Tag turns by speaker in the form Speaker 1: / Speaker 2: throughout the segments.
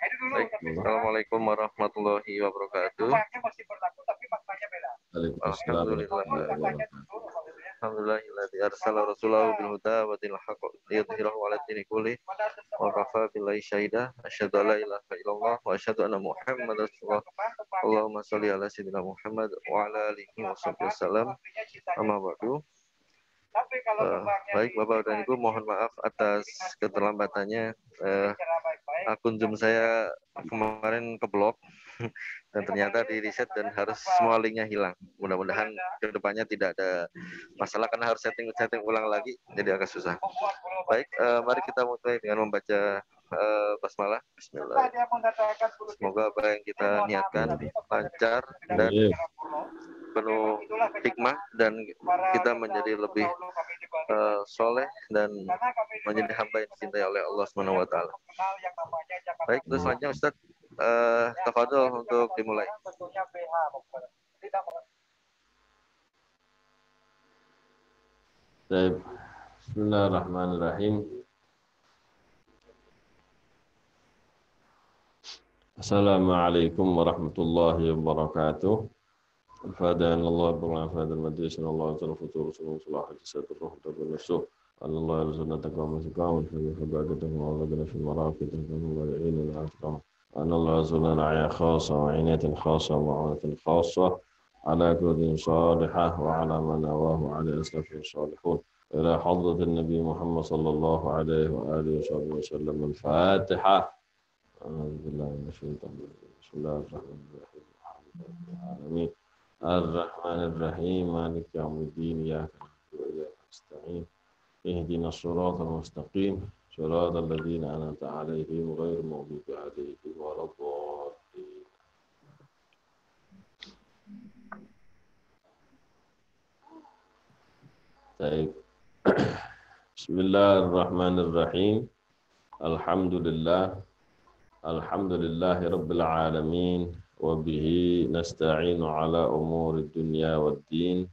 Speaker 1: Baik, Assalamualaikum warahmatullahi wabarakatuh. Alhamdulillah. Alhamdulillahilladzi arsala rasulahu bil huda wa dinil haqq liyudhhirahu 'ala dini kullih wa kafa billahi syahida. Asyhadu an la ilaha illallah wa asyhadu anna Muhammadar rasulullah. Allahumma shalli ala sayyidina Muhammad wa ala alihi washabbihi wasallam. Amma ba'du. Baik Bapak dan Ibu, mohon maaf atas keterlambatannya. Akun Zoom saya kemarin keblok dan ternyata di reset dan harus semua linknya hilang. Mudah-mudahan kedepannya tidak ada masalah karena harus setting ulang lagi, jadi agak susah. Baik, mari kita mulai dengan membaca basmalah. Bismillah. Semoga apa yang kita niatkan lancar dan penuh hikmah dan kita menjadi lebih soleh dan menjadi hamba yang dicintai oleh Allah Subhanahu wa taala. Baik, terus selanjutnya Ustaz, tafadhol untuk dimulai.
Speaker 2: Baik. Bismillahirrahmanirrahim. Assalamualaikum warahmatullahi wabarakatuh. Al-Fadhan Allah berlafad al-Madis Allah ta'ala futur Rasulullah Hadisat Ruh Tabun Nasuh Allah Rasulullah Taqam Masukam Fabagatum Allah Gana Fi Marafid Allah Ya'in al-Afqam Allah Rasulullah Na'ya Khasa wa Inatin Khasa wa Anatin Khasa ala Kudin Salihah wa ala Manawahu ala Aslafin Salihun ila Hadrat Nabi Muhammad sallallahu alaihi wa alihi wa sallam al-Fatiha. Bismillahirrahmanirrahim. Amin. Ar-Rahmanir-Rahim, Maliki Yawmiddin, Iyyaka na'budu wa iyyaka nasta'in. Ihdinas siratal mustaqim, siratal ladzina an'amta 'alaihim ghairil maghdubi 'alaihim waladdallin. Baik. Bismillahirrahmanirrahim. Alhamdulillahirabbil alamin. Wabihi nasta'inu ala umuri dunya waddin.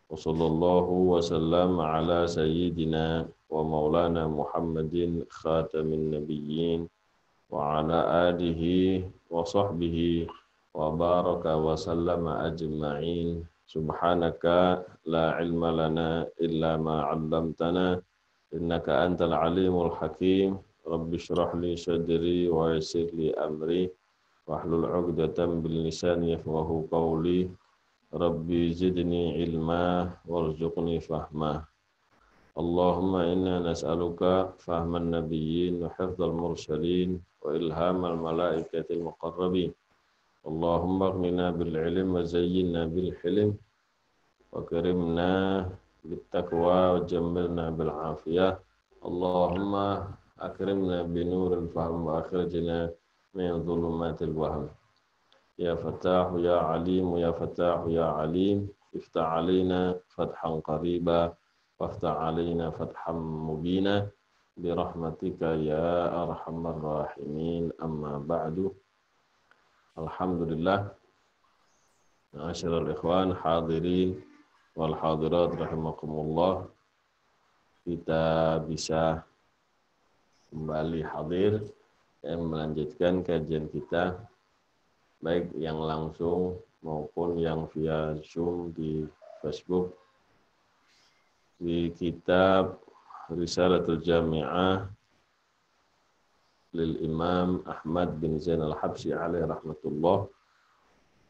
Speaker 2: Wa sallallahu wa sallam ala sayyidina wa maulana Muhammadin khatamin nabiyyin wa ala alihi wa sahbihi wa baraka wa sallama ajma'in. Subhanaka la ilma lana illa ma 'allamtana innaka antal alimul hakim. Rabbi shrah li sadri wa yassir li amri wahlul 'uqdatam bil lisani yafqahu qawli. Rabbi zidni ilma warzuqni fahma. Allahumma inna nas'aluka fahman nabiyyin wa hifdzal mursalin wa ilhamal malaikatil muqarrabin. Allahumma aghnina bil ilm wa zayyinna bil hilm wa karimna bit taqwa wa jammilna bil afiyah. Allahumma akrimna bi nuril fahm wa akhrijna min dhulumatil wahm. Ya Fattahu ya Alim ya Fattahu ya Alim iftah alaina fathan qariba waftah alaina fathan mubina bi rahmatika ya arhamar rahimin. Amma ba'du. Alhamdulillah. Ma'asyiral ikhwan hadirin wal hadirat rahimakumullah. Kita bisa kembali hadir dan melanjutkan kajian kita baik yang langsung maupun yang via Zoom di Facebook di kitab Risalatul Jami'ah lil Imam Ahmad bin Zain al-Habsyi alaihi rahmatullah.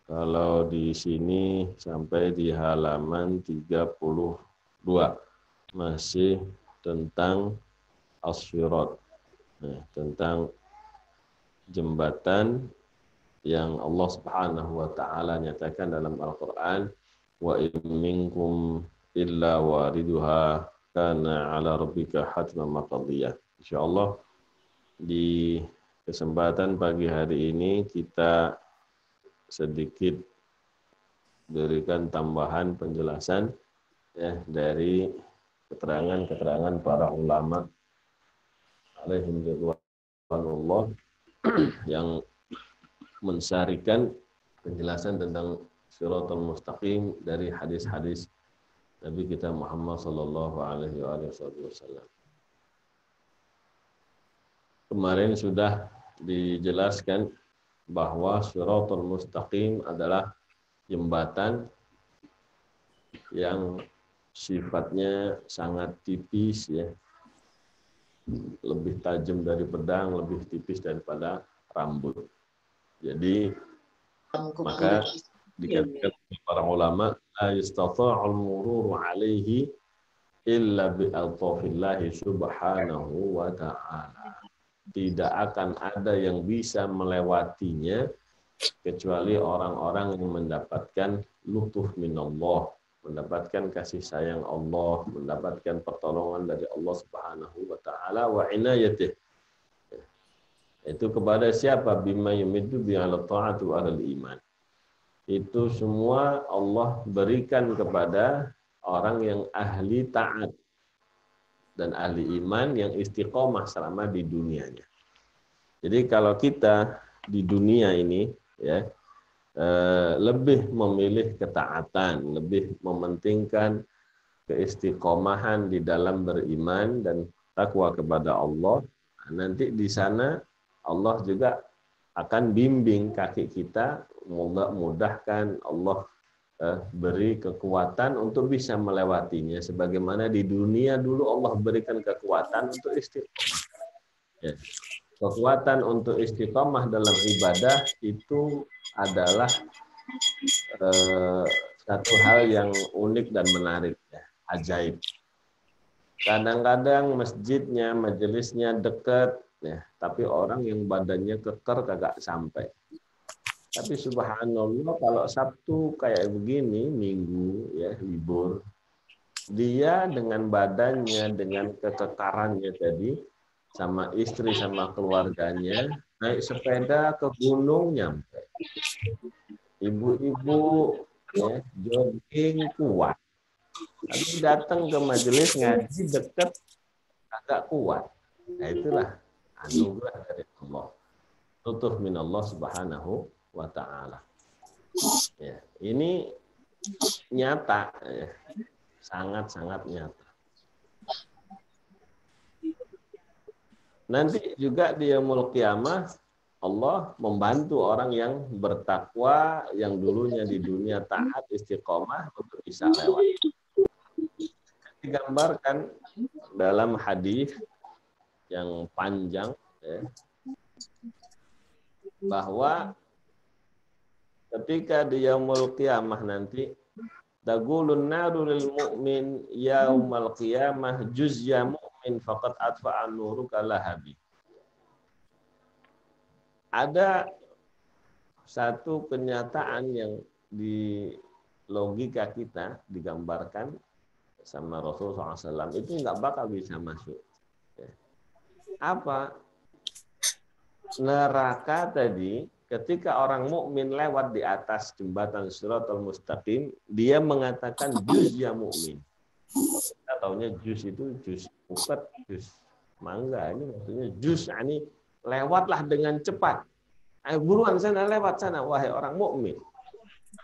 Speaker 2: Kalau di sini sampai di halaman 32 masih tentang as-sirat. Nah, tentang jembatan yang Allah Subhanahu wa taala nyatakan dalam Al-Qur'an, wa in minkum illa wariduha kana 'ala rabbika hatman maqdiyah. Insyaallah di kesempatan pagi hari ini kita sedikit berikan tambahan penjelasan ya dari keterangan-keterangan para ulama alaihim ridwanullah yang mensarikan penjelasan tentang Shiratal Mustaqim dari hadis-hadis Nabi kita Muhammad sallallahu alaihi wasallam. Kemarin sudah dijelaskan bahwa Shiratal Mustaqim adalah jembatan yang sifatnya sangat tipis ya. Lebih tajam dari pedang, lebih tipis daripada rambut. Jadi maka dikatakan para ulama la yastata'ul mururu alaihi illa bi altafillahi subhanahu wa ta'ala. Tidak akan ada yang bisa melewatinya kecuali orang-orang yang mendapatkan lutuf minallah, mendapatkan kasih sayang Allah, mendapatkan pertolongan dari Allah Subhanahu wa taala wa inayatih. Itu kepada siapa? Bima yumiddu bi ala ta'ati wa ala iman. Itu semua Allah berikan kepada orang yang ahli taat dan ahli iman yang istiqomah selama di dunianya. Jadi kalau kita di dunia ini ya lebih memilih ketaatan, lebih mementingkan keistiqomahan di dalam beriman dan takwa kepada Allah, nanti di sana Allah juga akan bimbing kaki kita, mudahkan Allah beri kekuatan untuk bisa melewatinya sebagaimana di dunia dulu Allah berikan kekuatan untuk istiqomah. Ya. Kekuatan untuk istiqomah dalam ibadah itu adalah satu hal yang unik dan menarik, ya, ajaib. Kadang-kadang masjidnya, majelisnya dekat, ya, tapi orang yang badannya keker kagak sampai. Tapi subhanallah kalau Sabtu kayak begini, Minggu ya libur, dia dengan badannya, dengan kekekarannya tadi, sama istri sama keluarganya naik sepeda ke gunung nyampe. Ibu-ibu ya jogging kuat. Tapi datang ke majelis ngaji dekat agak kuat. Nah itulah anugerah dari Allah. Lutuf minallah subhanahu wa ta'ala. Ya, ini nyata ya. Sangat-sangat nyata. Nanti juga di yaumul qiyamah Allah membantu orang yang bertakwa yang dulunya di dunia taat istiqomah untuk bisa lewat. Digambarkan dalam hadis yang panjang ya, bahwa ketika di yaumul qiyamah nanti taqulun naru lil mu'min yaumal qiyamah juz ya mu'min faqad atfa'an nuruka lahabi. Ada satu kenyataan yang di logika kita digambarkan sama Rasulullah SAW itu nggak bakal bisa masuk. Apa? Neraka tadi ketika orang mukmin lewat di atas jembatan Shiratal Mustaqim, dia mengatakan juz ya mukmin. Kita taunya juz itu juz uket, juz mangga. Ini maksudnya juz, ini lewatlah dengan cepat. Ayo buruan sana, lewat sana, wahai orang mukmin.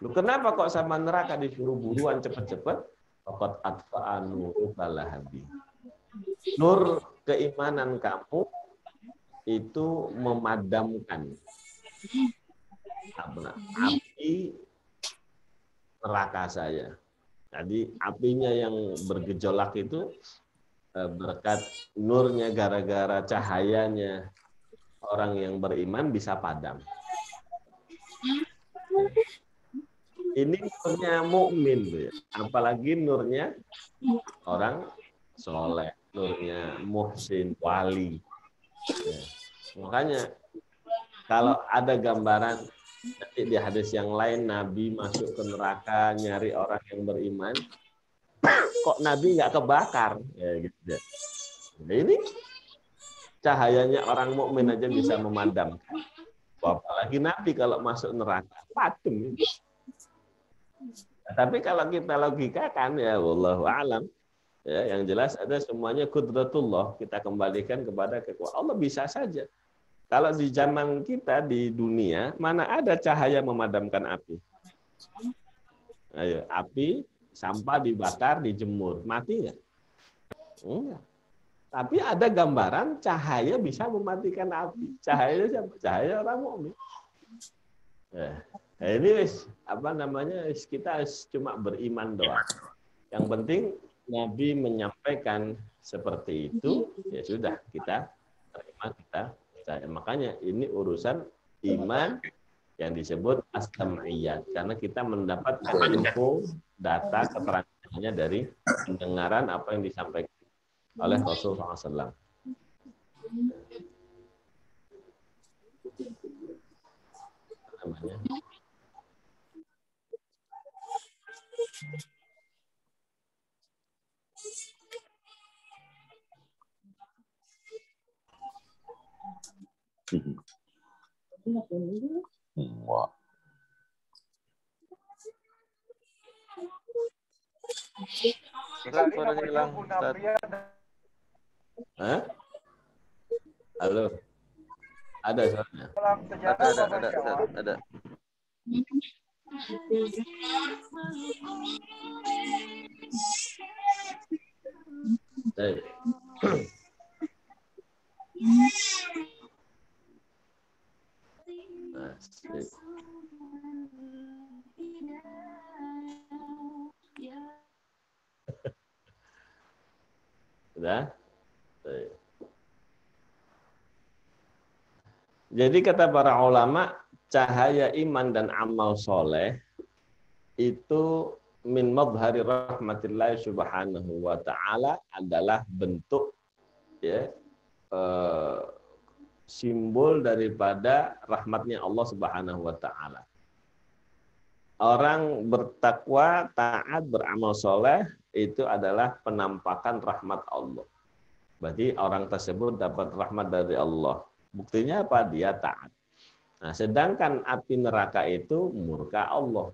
Speaker 2: Lu kenapa kok sama neraka disuruh buruan cepat-cepat? Faqad atfa'an nuruka lahabi. Nur keimanan kamu itu memadamkan api neraka saya. Jadi apinya yang bergejolak itu berkat nurnya, gara-gara cahayanya orang yang beriman bisa padam. Ini nurnya mukmin, apalagi nurnya orang soleh, nurnya muhsin, wali. Ya. Makanya kalau ada gambaran nanti di hadis yang lain Nabi masuk ke neraka nyari orang yang beriman, kok Nabi nggak kebakar? Ya, gitu. Nah, ini cahayanya orang mukmin aja bisa memadamkan. Apalagi Nabi kalau masuk neraka, patung. Nah, tapi kalau kita logikakan ya wallahu alam, ya, yang jelas ada semuanya qudratullah, kita kembalikan kepada kekuatan Allah bisa saja. Kalau di zaman kita di dunia, mana ada cahaya memadamkan api? Ayo, api, sampah dibakar, dijemur, mati nggak? Enggak. Tapi ada gambaran cahaya bisa mematikan api. Cahayanya siapa? Cahaya orang mukmin. Nah, ini kita cuma beriman doang. Yang penting Nabi menyampaikan seperti itu, ya sudah kita terima, kita percaya. Makanya ini urusan iman yang disebut as-sam'iyat, karena kita mendapatkan info, data, keterangannya dari pendengaran apa yang disampaikan oleh Rasulullah SAW. Namanya.
Speaker 3: Wah.
Speaker 1: Ustaz, suaranya hilang, Ustaz.
Speaker 2: Hah? Halo. Ada suaranya?
Speaker 1: Ada, Ustaz, ada.
Speaker 2: Baik. Asik. Sudah? Baik. Jadi kata para ulama, cahaya iman dan amal soleh itu min madhari rahmatillah subhanahu wa ta'ala adalah bentuk ya simbol daripada rahmatnya Allah subhanahu wa ta'ala. Orang bertakwa, taat, beramal soleh itu adalah penampakan rahmat Allah. Berarti orang tersebut dapat rahmat dari Allah. Buktinya apa? Dia taat. Nah, sedangkan api neraka itu murka Allah.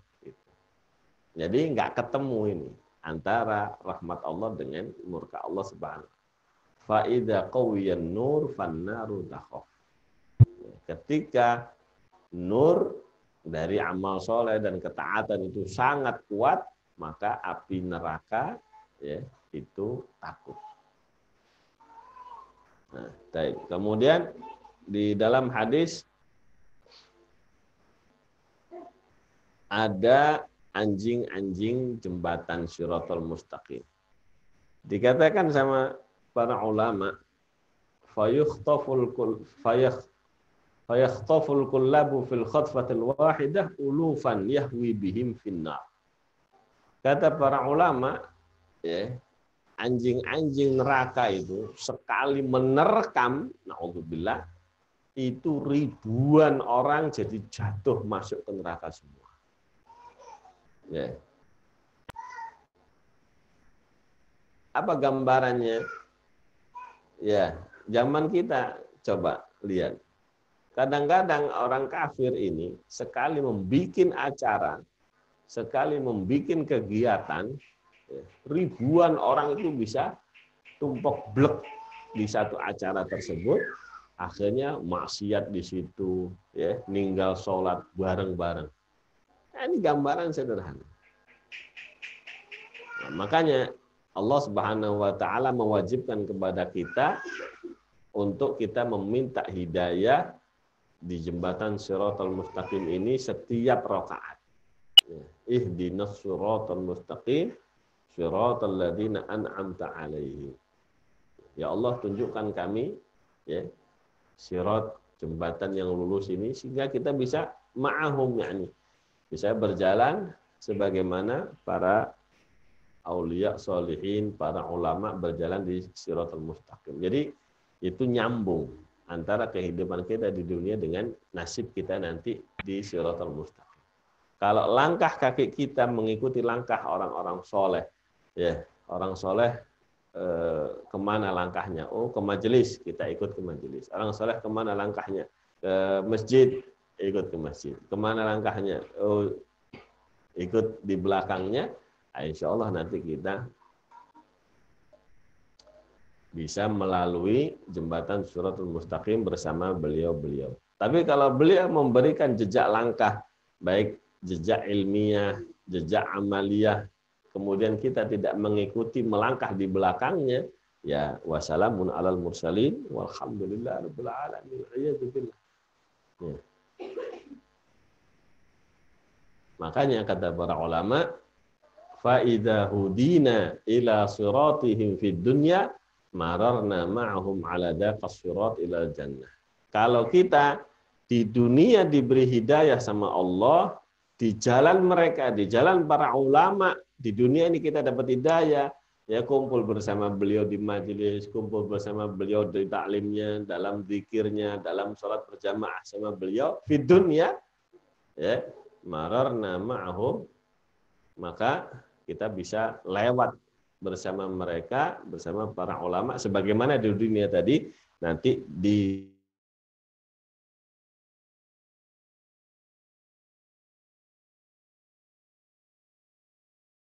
Speaker 2: Jadi nggak ketemu ini antara rahmat Allah dengan murka Allah subhanahu. Fa idza qawiyan nur fannaru takhaf. Ketika nur dari amal soleh dan ketaatan itu sangat kuat, maka api neraka ya itu takut. Nah, baik. Kemudian di dalam hadis ada anjing-anjing jembatan Shiratal Mustaqim. Dikatakan sama para ulama, fayahtaful kullabu fil khatfatil wahidah ulufan yahwi bihim finnar. Kata para ulama, ya, anjing-anjing neraka itu sekali menerkam, naudzubillah, itu ribuan orang jadi jatuh masuk ke neraka semua. Ya. Apa gambarannya? Ya, zaman kita coba lihat. Kadang-kadang orang kafir ini sekali membuat acara, sekali membuat kegiatan, ribuan orang itu bisa tumpuk blek di satu acara tersebut. Akhirnya maksiat di situ, ya, ninggal sholat bareng-bareng. Nah, ini gambaran sederhana. Nah, makanya Allah Subhanahu wa taala mewajibkan kepada kita untuk kita meminta hidayah di jembatan Shiratal Mustaqim ini setiap rakaat. Ihdinas shiratal mustaqim shiratal ladzina an'amta 'alaihim. Ya Allah, tunjukkan kami ya sirat jembatan yang lurus ini sehingga kita bisa ma'ahum, yakni bisa berjalan sebagaimana para aulia sholihin, para ulama berjalan di Shiratal Mustaqim. Jadi itu nyambung antara kehidupan kita di dunia dengan nasib kita nanti di Shiratal Mustaqim. Kalau langkah kaki kita mengikuti langkah orang-orang soleh, ya orang soleh kemana langkahnya? Oh, ke majelis, kita ikut ke majelis. Orang soleh kemana langkahnya? Ke masjid, ikut ke masjid. Kemana langkahnya? Oh, ikut di belakangnya. Insya Allah nanti kita bisa melalui jembatan Shiratal Mustaqim bersama beliau-beliau. Tapi kalau beliau memberikan jejak langkah, baik jejak ilmiah, jejak amaliyah, kemudian kita tidak mengikuti melangkah di belakangnya, Ya, wassalamun alal mursalin walhamdulillah rabbil alamin. A'udzubillah. Ya. Makanya kata para ulama, fa idza hudina ila siratihim fid dunya mararna ma'ahum ala daqas sirat ila jannah. Kalau kita di dunia diberi hidayah sama Allah, di jalan mereka, di jalan para ulama, di dunia ini kita dapat hidayah, ya kumpul bersama beliau di majelis, kumpul bersama beliau di taklimnya, dalam zikirnya, dalam sholat berjamaah sama beliau, di dunia, ya, mararna ma'ahum, maka kita bisa lewat bersama mereka, bersama para ulama, sebagaimana di dunia tadi, nanti di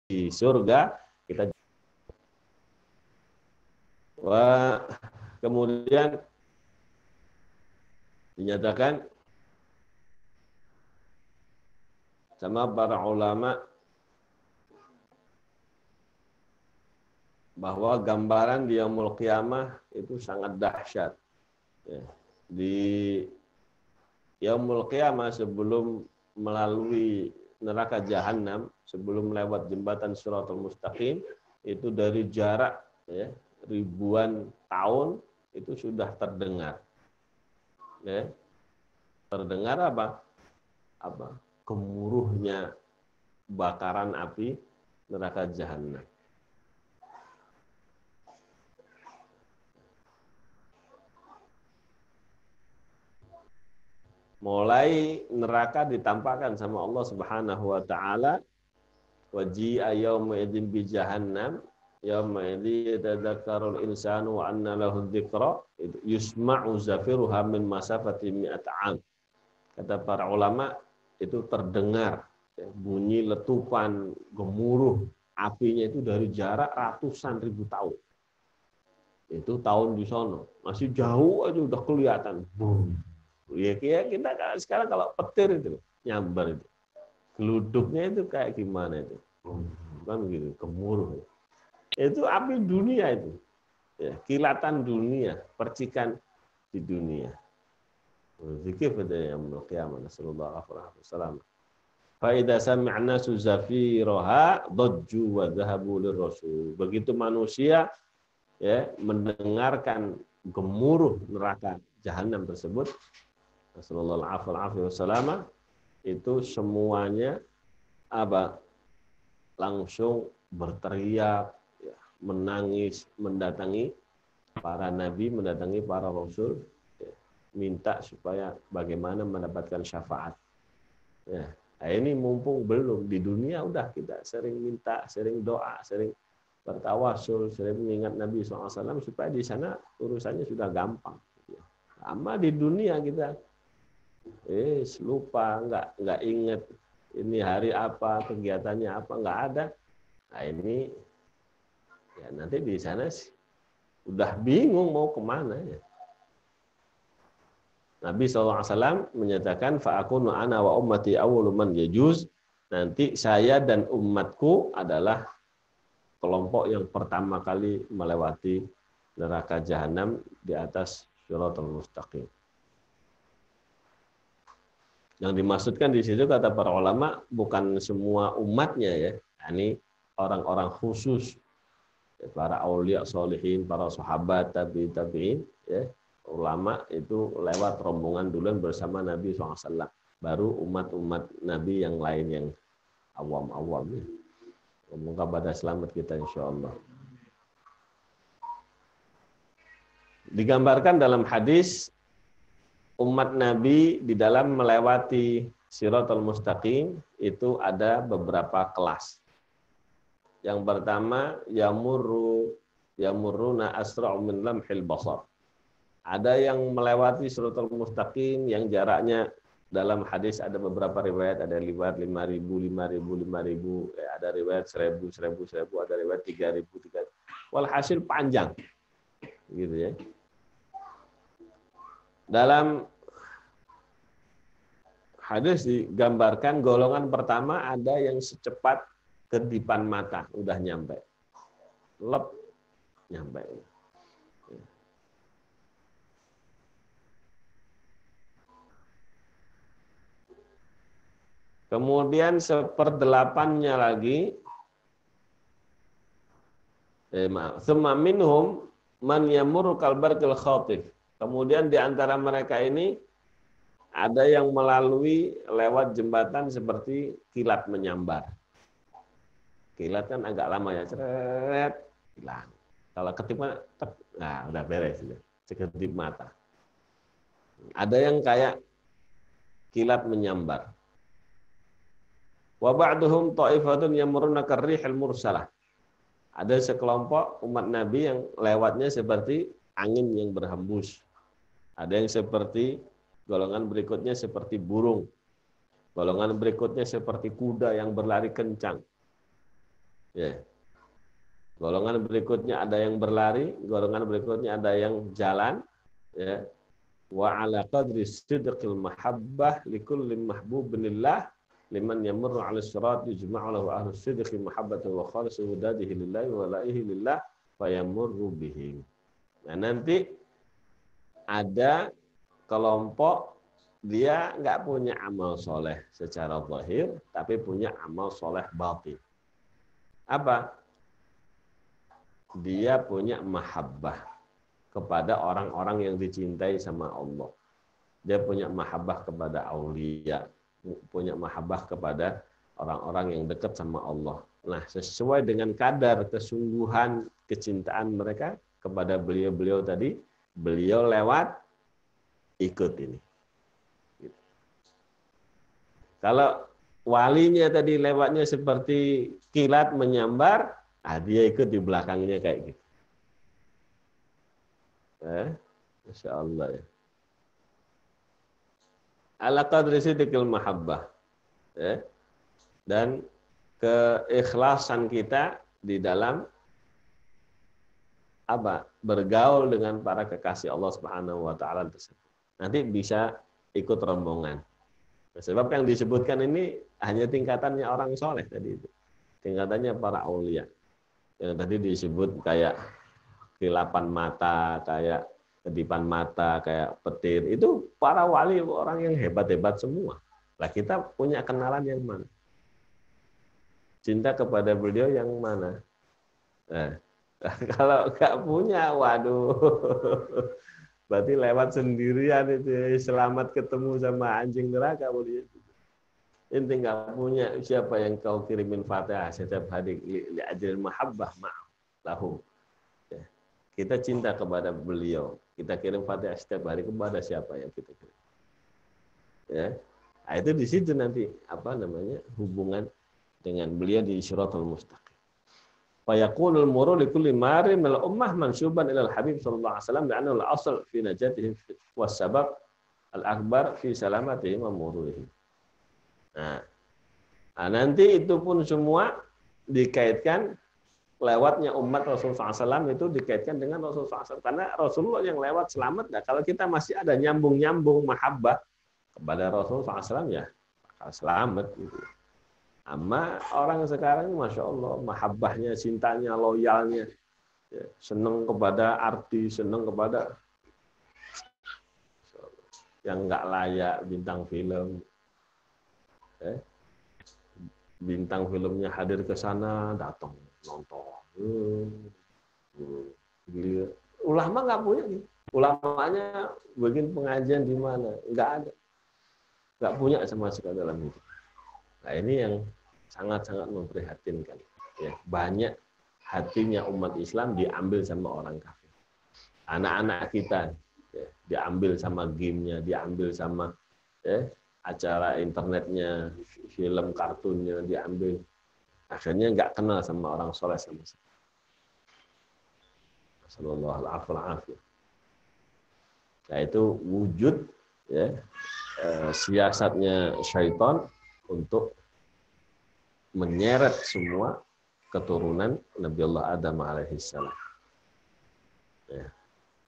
Speaker 2: surga kita. Wah, kemudian dinyatakan sama para ulama bahwa gambaran di yaumul qiyamah itu sangat dahsyat. Ya. Di yaumul qiyamah sebelum melalui neraka jahanam, sebelum melewat jembatan Shiratal Mustaqim, itu dari jarak, ya, ribuan tahun itu sudah terdengar. Ya. Terdengar apa? Gemuruhnya bakaran api neraka jahanam. Mulai neraka ditampakkan sama Allah Subhanahu wa taala, waji'a yauma idzin bi jahannam yauma idzi yatadzakkarul insanu wa anna lahu dzikra yusma'u zafiruha min masafati mi'ata am. Kata para ulama, itu terdengar bunyi letupan gemuruh apinya itu dari jarak ratusan ribu tahun. Itu tahun di sono, masih jauh aja udah kelihatan. Boom. Ya kita sekarang kalau petir itu nyambar itu, geluduknya itu kayak gimana itu, kan gitu, gemuruh. Itu api dunia itu, ya, kilatan dunia, percikan di dunia. Zikir pada yang qiyamah, nasallallahu alaihi wasallam. Fa idza sami'na suzafiraha dajju wa dhahabu lirrasul. Begitu manusia, ya, mendengarkan gemuruh neraka jahanam tersebut, Rasulullah alaihi wasallam, itu semuanya apa? Langsung berteriak, ya, menangis, mendatangi para nabi, mendatangi para rasul, ya, minta supaya bagaimana mendapatkan syafaat. Ya, nah ini mumpung belum di dunia, udah kita sering minta, sering doa, sering bertawasul, sering mengingat Nabi SAW supaya di sana urusannya sudah gampang. Sama di dunia kita lupa, nggak ingat ini hari apa, kegiatannya apa, nggak ada. Nah ini ya nanti di sana udah bingung mau kemana ya. Nabi SAW menyatakan fa'akunu ana wa ummati awwalu man yajuz. Nanti saya dan umatku adalah kelompok yang pertama kali melewati neraka jahanam di atas Shiratal Mustaqim. Yang dimaksudkan di situ kata para ulama bukan semua umatnya ya, ini orang-orang khusus, para aulia solihin, para sahabat, tabi'in, ya, ulama itu lewat rombongan duluan bersama Nabi SAW. Baru umat-umat Nabi yang lain yang awam-awam. Ya. Semoga pada selamat kita insya Allah. Digambarkan dalam hadis, umat Nabi di dalam melewati Shiratal Mustaqim itu ada beberapa kelas. Yang pertama, yamurruna asra'u min lamhil basar. Ada yang melewati Shiratal Mustaqim yang jaraknya dalam hadis ada beberapa riwayat, ada riwayat 5.000, 5.000, 5.000, ada riwayat 1.000, 1.000, ada riwayat 3.000, 3.000. Walhasil panjang. Gitu ya. Dalam hadis digambarkan golongan pertama ada yang secepat kedipan mata udah nyampe. Lep nyampe. Kemudian 1/8-nya lagi, Tsumma minhum man yamurru kalbarqil khatif. Kemudian di antara mereka ini ada yang melalui lewat jembatan seperti kilat menyambar. Kilat kan agak lama ya, ceret, hilang. Kalau ketip, nah udah beres ya, sekedip mata. Ada yang kayak kilat menyambar. Wa ba'duhum ta'ifatun yamurruna karrihil mursalah. Ada sekelompok umat Nabi yang lewatnya seperti angin yang berhembus. Ada yang seperti golongan berikutnya seperti burung. Golongan berikutnya seperti kuda yang berlari kencang. Ya. Golongan berikutnya ada yang berlari, golongan berikutnya ada yang jalan, ya. Wa ala qadri sidqil mahabbah likulli mahbubinillah liman yamurru 'ala sirat yujma'u lahu ahlus sidqi mahabbatan wa khalisu wadadihi lillahi wa laihi lillah fayamurru bihim. Nah, nanti ada kelompok dia nggak punya amal soleh secara zahir, tapi punya amal soleh batin. Apa? Dia punya mahabbah kepada orang-orang yang dicintai sama Allah. Dia punya mahabbah kepada aulia, punya mahabbah kepada orang-orang yang dekat sama Allah. Nah, sesuai dengan kadar kesungguhan kecintaan mereka kepada beliau-beliau tadi, beliau lewat ikut ini. Kalau walinya tadi lewatnya seperti kilat menyambar, dia ikut di belakangnya kayak gitu. Masya Allah ya. Ala qadri sidqil mahabbah. Dan keikhlasan kita di dalam apa? Bergaul dengan para kekasih Allah Subhanahu wa taala tersebut. Nanti bisa ikut rombongan. Sebab yang disebutkan ini hanya tingkatannya orang soleh tadi itu. Tingkatannya para aulia. Yang tadi disebut kayak kilapan mata, kayak kedipan mata, kayak petir. Itu para wali orang yang hebat-hebat semua. Lah kita punya kenalan yang mana? Cinta kepada beliau yang mana? Nah, kalau nggak punya, waduh. Berarti lewat sendirian itu, selamat ketemu sama anjing neraka. Inti nggak punya, siapa yang kau kirimin Fatihah setiap hari li ajril mahabbah ma'lahu. Ya. Kita cinta kepada beliau, kita kirim Fatihah setiap hari kepada siapa yang kita kirim. Ya. Nah, itu di situ nanti apa namanya hubungan dengan beliau di Shiratal Mustaqim. Fa yaqulul muru likulli marin min al-ummah mansuban ila al-habib sallallahu alaihi wasallam li'annahu al-asl fi najatihim was sabab al-akbar fi salamatihim wa mururihim. Nah, nanti itu pun semua dikaitkan lewatnya umat Rasulullah SAW itu dikaitkan dengan Rasulullah SAW. Karena Rasulullah yang lewat selamat. Nah, kalau kita masih ada nyambung-nyambung mahabbah kepada Rasulullah SAW ya bakal selamat. Gitu. Ama orang sekarang Masya Allah mahabbahnya, cintanya, loyalnya. Ya, senang kepada artis, senang kepada yang nggak layak bintang film. Bintang filmnya hadir ke sana, datang nonton. Ulama nggak punya nih. Ulamanya bikin pengajian di mana? Nggak ada. Nggak punya sama sekali dalam itu. Nah ini yang sangat-sangat memprihatinkan. Ya, banyak hatinya umat Islam diambil sama orang kafir. Anak-anak kita ya, diambil sama gamenya, diambil sama acara internetnya, film kartunnya diambil. Akhirnya nggak kenal sama orang soleh sama sekali. Sallallahu alaihi wasallam. Nah itu wujud ya siasatnya syaitan untuk menyeret semua keturunan Nabi Allah Adam alaihissalam. Ya.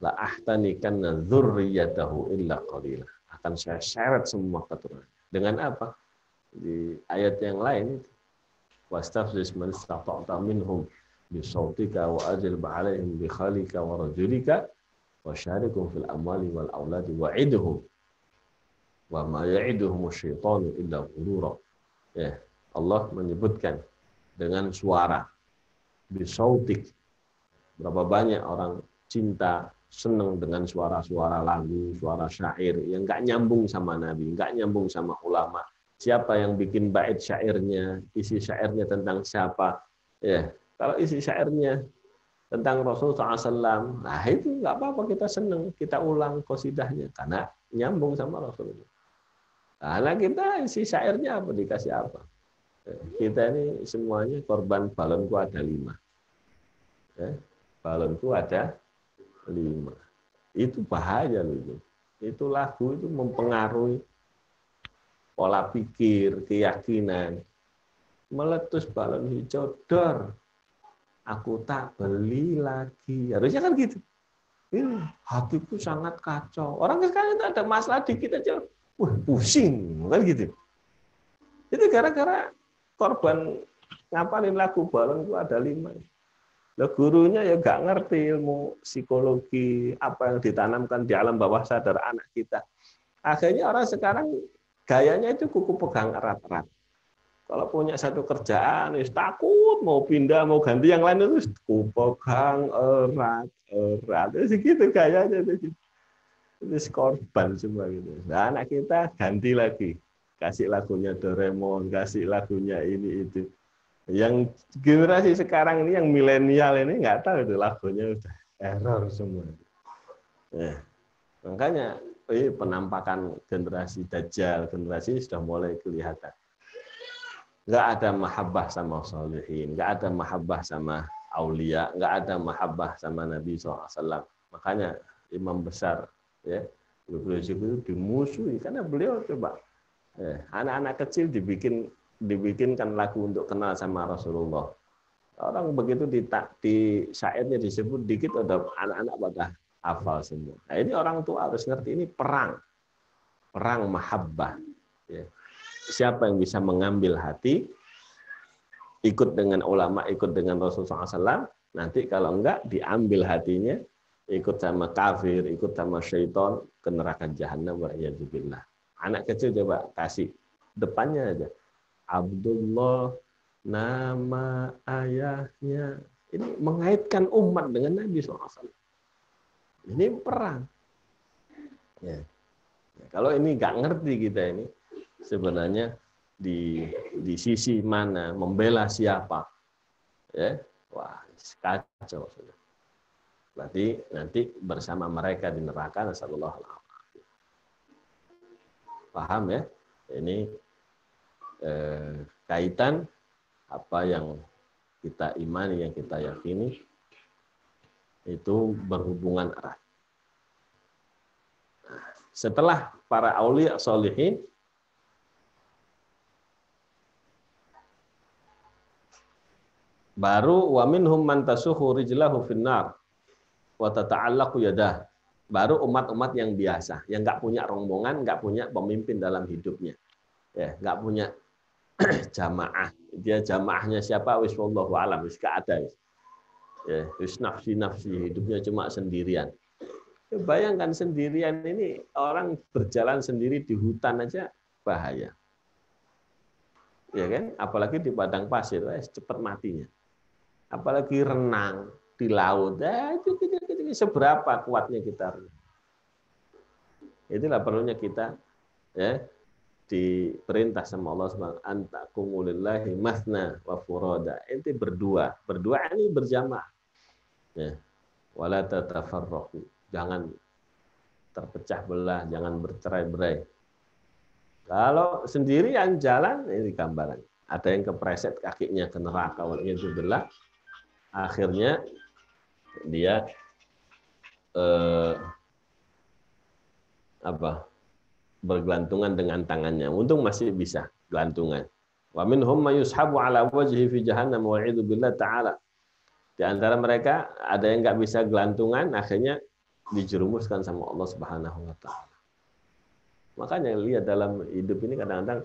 Speaker 2: La ahtanikanna dzurriyyatahu illa qalila. Akan saya seret semua keturunan. Dengan apa? Di ayat yang lain, wastafziz man istata'ta minhum bi sautika wa ajlib 'alaihim bi khalika wa rajulika wa syarikum fil amwali wal auladi wa'idhum wa ma ya'iduhum asy-syaitanu illa ghurura. Ya, Allah menyebutkan dengan suara, bisautik. Berapa banyak orang cinta, senang dengan suara-suara lagu, suara syair yang nggak nyambung sama Nabi, nggak nyambung sama ulama. Siapa yang bikin bait syairnya, isi syairnya tentang siapa? Ya, kalau isi syairnya tentang Rasulullah SAW, nah itu nggak apa-apa, kita senang, kita ulang qasidahnya karena nyambung sama Rasulullah. Karena kita isi syairnya apa, dikasih apa? Kita ini semuanya korban balonku ada 5. Ya, balonku ada 5. Itu bahaya loh itu. Itu lagu itu mempengaruhi pola pikir, keyakinan. Meletus balon hijau, dor. Aku tak beli lagi. Harusnya kan gitu. Ini hatiku sangat kacau. Orang sekarang itu ada masalah dikit aja, wah pusing, kan gitu. Itu gara-gara korban ngapalin lagu balonku ada 5. Lah gurunya ya nggak ngerti ilmu psikologi, apa yang ditanamkan di alam bawah sadar anak kita. Akhirnya orang sekarang gayanya itu kuku pegang erat-erat. Kalau punya satu kerjaan, takut mau pindah, mau ganti yang lain itu kuku pegang erat-erat. Itu segitu gayanya itu. Itu korban semua gitu. Nah, anak kita ganti lagi. Kasih lagunya Doraemon, kasih lagunya ini itu. Yang generasi sekarang ini, yang milenial ini nggak tahu itu lagunya udah error semua. Nah, makanya penampakan generasi Dajjal, generasi sudah mulai kelihatan. Nggak ada mahabbah sama sholihin, nggak ada mahabbah sama aulia, nggak ada mahabbah sama Nabi SAW. Makanya imam besar, ya, beliau itu dimusuhi karena beliau coba anak-anak kecil dibikinkan lagu untuk kenal sama Rasulullah. Orang begitu di syairnya disebut dikit, ada anak-anak pada hafal semua. Nah, ini orang tua harus ngerti, ini perang mahabbah. Ya. Siapa yang bisa mengambil hati, ikut dengan ulama, ikut dengan Rasulullah SAW, nanti kalau enggak diambil hatinya, ikut sama kafir, ikut sama syaitan, ke neraka jahanam, wa'iyadzubillah. Anak kecil coba kasih depannya aja, Abdullah nama ayahnya. Ini mengaitkan umat dengan Nabi SAW. Ini perang. Ya. Kalau ini nggak ngerti kita ini, sebenarnya di sisi mana, membela siapa, ya, wah kacau. Berarti nanti bersama mereka di neraka. Nasallallahu alaihi wasallam. Paham ya? Ini kaitan apa yang kita imani, yang kita yakini itu berhubungan erat. Nah, setelah para aulia sholihin, baru wa minhum man tasuhu rijlahu finnar wa tata'allaqu yadah. Baru umat-umat yang biasa, yang nggak punya rombongan, nggak punya pemimpin dalam hidupnya, ya, nggak punya jamaah. Dia jamaahnya siapa? Wis wallahu alam, wis gak ada. Ya, wis nafsi hidupnya cuma sendirian. Ya, bayangkan sendirian ini, orang berjalan sendiri di hutan aja bahaya. Ya kan? Apalagi di padang pasir, cepat matinya. Apalagi renang di laut, itu seberapa kuatnya kita. Itulah perlunya kita, ya, diperintah sama Allah Subhanahu antaqumu lillahi masna wa furada. Ente berdua ini berjamaah. Ya. Wala tatafarraqu. Jangan terpecah belah, jangan bercerai-berai. Kalau sendirian jalan, ini gambaran. Ada yang kepreset kakinya ke neraka, waliyadzubillah. Akhirnya dia bergelantungan dengan tangannya. Untung masih bisa gelantungan. Wa minhum may yushabu ala wajhi fi jahannam wa'idzu billah ta'ala. Di antara mereka ada yang nggak bisa gelantungan, akhirnya dijerumuskan sama Allah Subhanahu wa taala. Makanya lihat dalam hidup ini kadang-kadang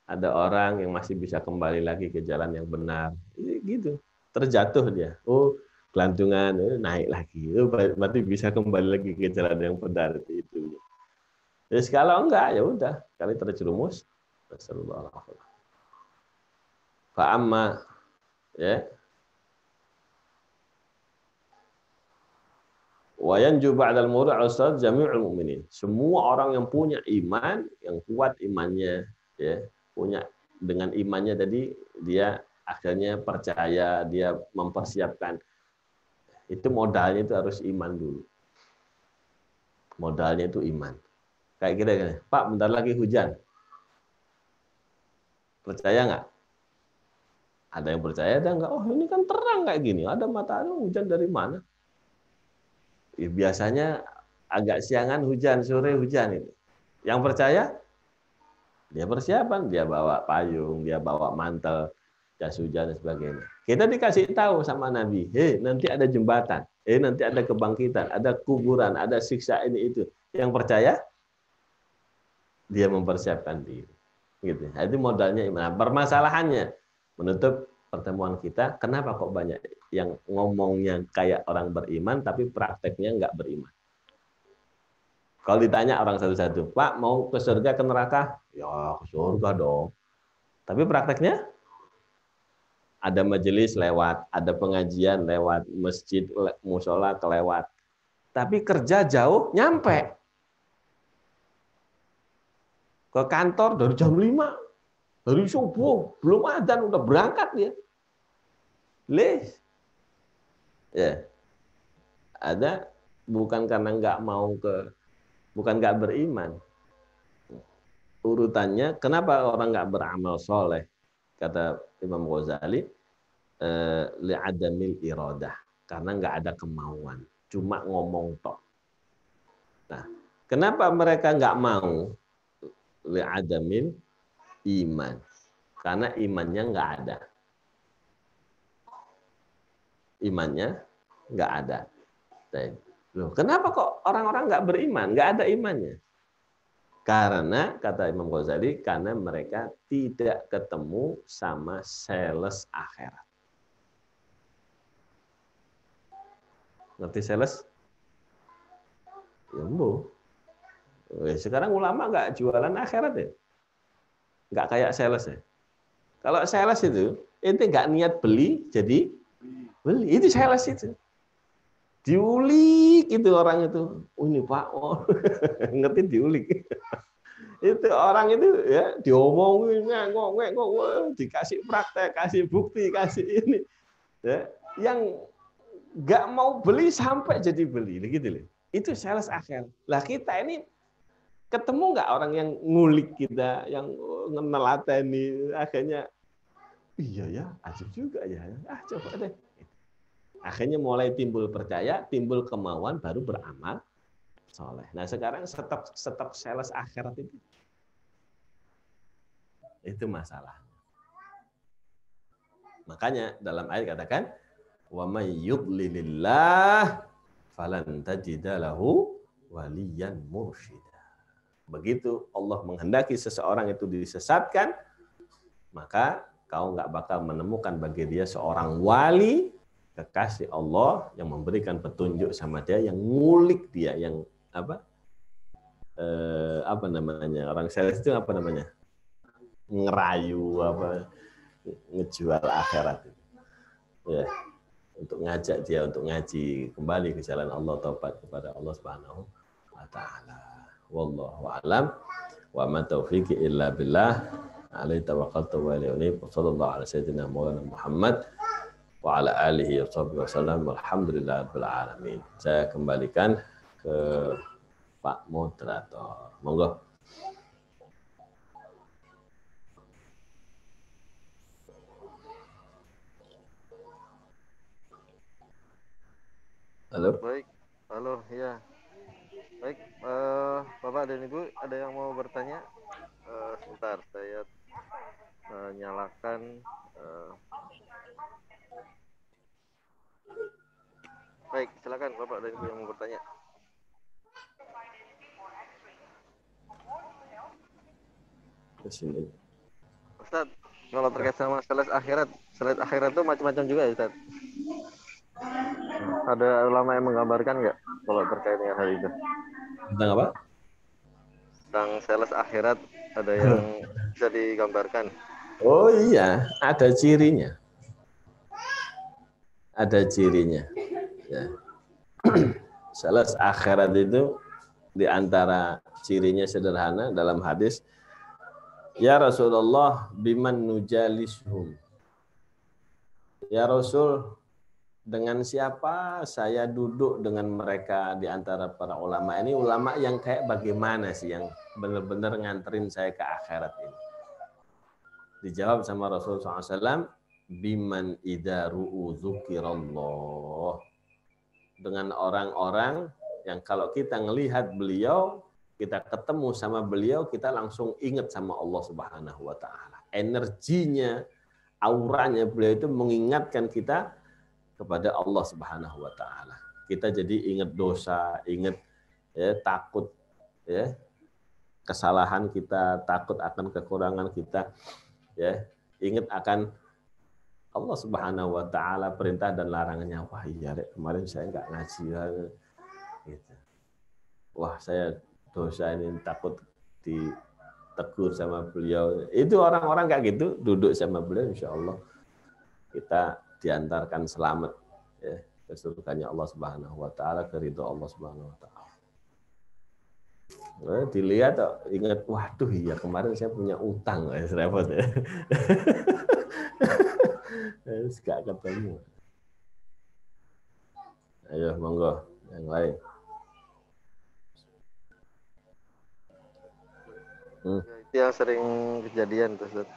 Speaker 2: ada orang yang masih bisa kembali lagi ke jalan yang benar. Gitu. Terjatuh dia. Oh, gelantungan, naik lagi. Oh, berarti bisa kembali lagi ke jalan yang benar itu. Jadi kalau enggak, ya udah, kali terjerumus. Rasulullah. Fa'amma ya. Wa yanju ba'dal murad al-ustad jami'ul mu'minin. Semua orang yang punya iman, yang kuat imannya ya, punya dengan imannya tadi dia akhirnya percaya, dia mempersiapkan. Itu modalnya itu harus iman dulu. Modalnya itu iman. Kayak gini, Pak, bentar lagi hujan. Percaya nggak? Ada yang percaya, ada nggak? Oh, ini kan terang kayak gini. Ada matahari, hujan dari mana? Ya, biasanya agak siangan hujan, sore hujan itu. Yang percaya, dia persiapan, dia bawa payung, dia bawa mantel, jas hujan dan sebagainya. Kita dikasih tahu sama Nabi, nanti ada jembatan, nanti ada kebangkitan, ada kuburan, ada siksa ini itu. Yang percaya, dia mempersiapkan diri. Gitu. Nah, itu modalnya iman. Nah, permasalahannya menutup pertemuan kita, kenapa kok banyak yang ngomongnya kayak orang beriman tapi prakteknya nggak beriman? Kalau ditanya orang satu-satu, Pak mau ke surga ke neraka? Ya ke surga dong. Tapi prakteknya ada majelis lewat, ada pengajian lewat, masjid, musola kelewat. Tapi kerja jauh, nyampe. Ke kantor dari jam 5. Dari subuh, belum adzan udah berangkat dia. Les. Ya. Ada bukan karena bukan nggak beriman. Urutannya, kenapa orang nggak beramal soleh? Kata Imam Ghazali, li'adamil iradah. Karena nggak ada kemauan. Cuma ngomong tok. Nah, kenapa mereka nggak mau? Li'adamil iman. Karena imannya nggak ada. Imannya nggak ada. Loh, kenapa kok orang-orang nggak beriman? Nggak ada imannya. Karena, kata Imam Ghazali, karena mereka tidak ketemu sama sales akhirat. Ngerti sales? Ya, sekarang ulama nggak jualan akhirat ya? Nggak kayak sales ya? Kalau sales itu nggak niat beli, jadi beli. Itu sales itu. Diulik itu orang itu. Oh, ini Pak, oh. Ngerti diulik. Itu orang itu ya diomongin, ngomong, dikasih praktek, kasih bukti, kasih ini. Ya, yang nggak mau beli sampai jadi beli, gitu loh. Itu sales akhir. Lah kita ini ketemu nggak orang yang ngulik kita, yang nelateni, akhirnya iya ya, asik juga ya. Coba deh. Akhirnya mulai timbul percaya, timbul kemauan, baru beramal soleh. Nah sekarang stop sales akhirat itu masalah. Makanya dalam ayat katakan, wa may yudlilillah falan tajida lahu waliyan mursyida. Begitu Allah menghendaki seseorang itu disesatkan, maka kau nggak bakal menemukan bagi dia seorang wali kekasih Allah yang memberikan petunjuk sama dia, yang ngulik dia, yang apa namanya, orang sales itu apa namanya, ngerayu, ngejual akhirat ya, untuk ngajak dia untuk ngaji kembali ke jalan Allah, taubat kepada Allah Subhanahu wa taala. Wallahu a'lam wa ma taufiqi illa billah. Alaihi tawakkaltu wa ilaihi unib. Sallallahu alaihi sayyidina Maulana Muhammad wa ala alihi wasallam. Walhamdulillahirabbil alamin. Saya kembalikan ke Pak Moderator. Monggo. Halo.
Speaker 1: Baik. Halo, ya. Baik, Bapak dan Ibu, ada yang mau bertanya? Sebentar, saya nyalakan. Baik, silakan Bapak dan Ibu yang mau bertanya.
Speaker 2: Kesini.
Speaker 1: Ustaz, kalau terkait sama sales akhirat itu macam-macam juga ya Ustaz? Ada ulama yang menggambarkan nggak kalau terkait dengan hal itu?
Speaker 2: Tentang apa?
Speaker 1: Tentang sales akhirat, ada yang bisa digambarkan?
Speaker 2: Oh iya, ada cirinya. Ada cirinya. Ya. Salas akhirat itu di antara cirinya sederhana dalam hadis, ya Rasulullah biman nujalisuhum. Ya Rasul, dengan siapa saya duduk dengan mereka di antara para ulama ini, ulama yang kayak bagaimana sih yang benar-benar nganterin saya ke akhirat ini. Dijawab sama Rasulullah SAW, biman idza ru'u dzukirallah. Dengan orang-orang yang kalau kita ngelihat beliau, kita ketemu sama beliau, kita langsung ingat sama Allah Subhanahu wa taala. Energinya, auranya beliau itu mengingatkan kita kepada Allah Subhanahu wa taala. Kita jadi ingat dosa, ingat ya, takut ya, kesalahan kita, takut akan kekurangan kita, ya, ingat akan Allah Subhanahu wa taala perintah dan larangannya. Wah iya, Rek, kemarin saya enggak ngaji gitu. Wah, saya dosa ini takut ditegur sama beliau. Itu orang-orang kayak gitu duduk sama beliau, insya Allah kita diantarkan selamat ya, ke surganya Allah Subhanahu wa taala, ke ridho Allah Subhanahu wa taala. Nah, dilihat ingat, waduh iya kemarin saya punya utang, repot ya. Gak ketemu. Ayo monggo yang lain.
Speaker 1: Itu yang sering kejadian tuh, Ustaz.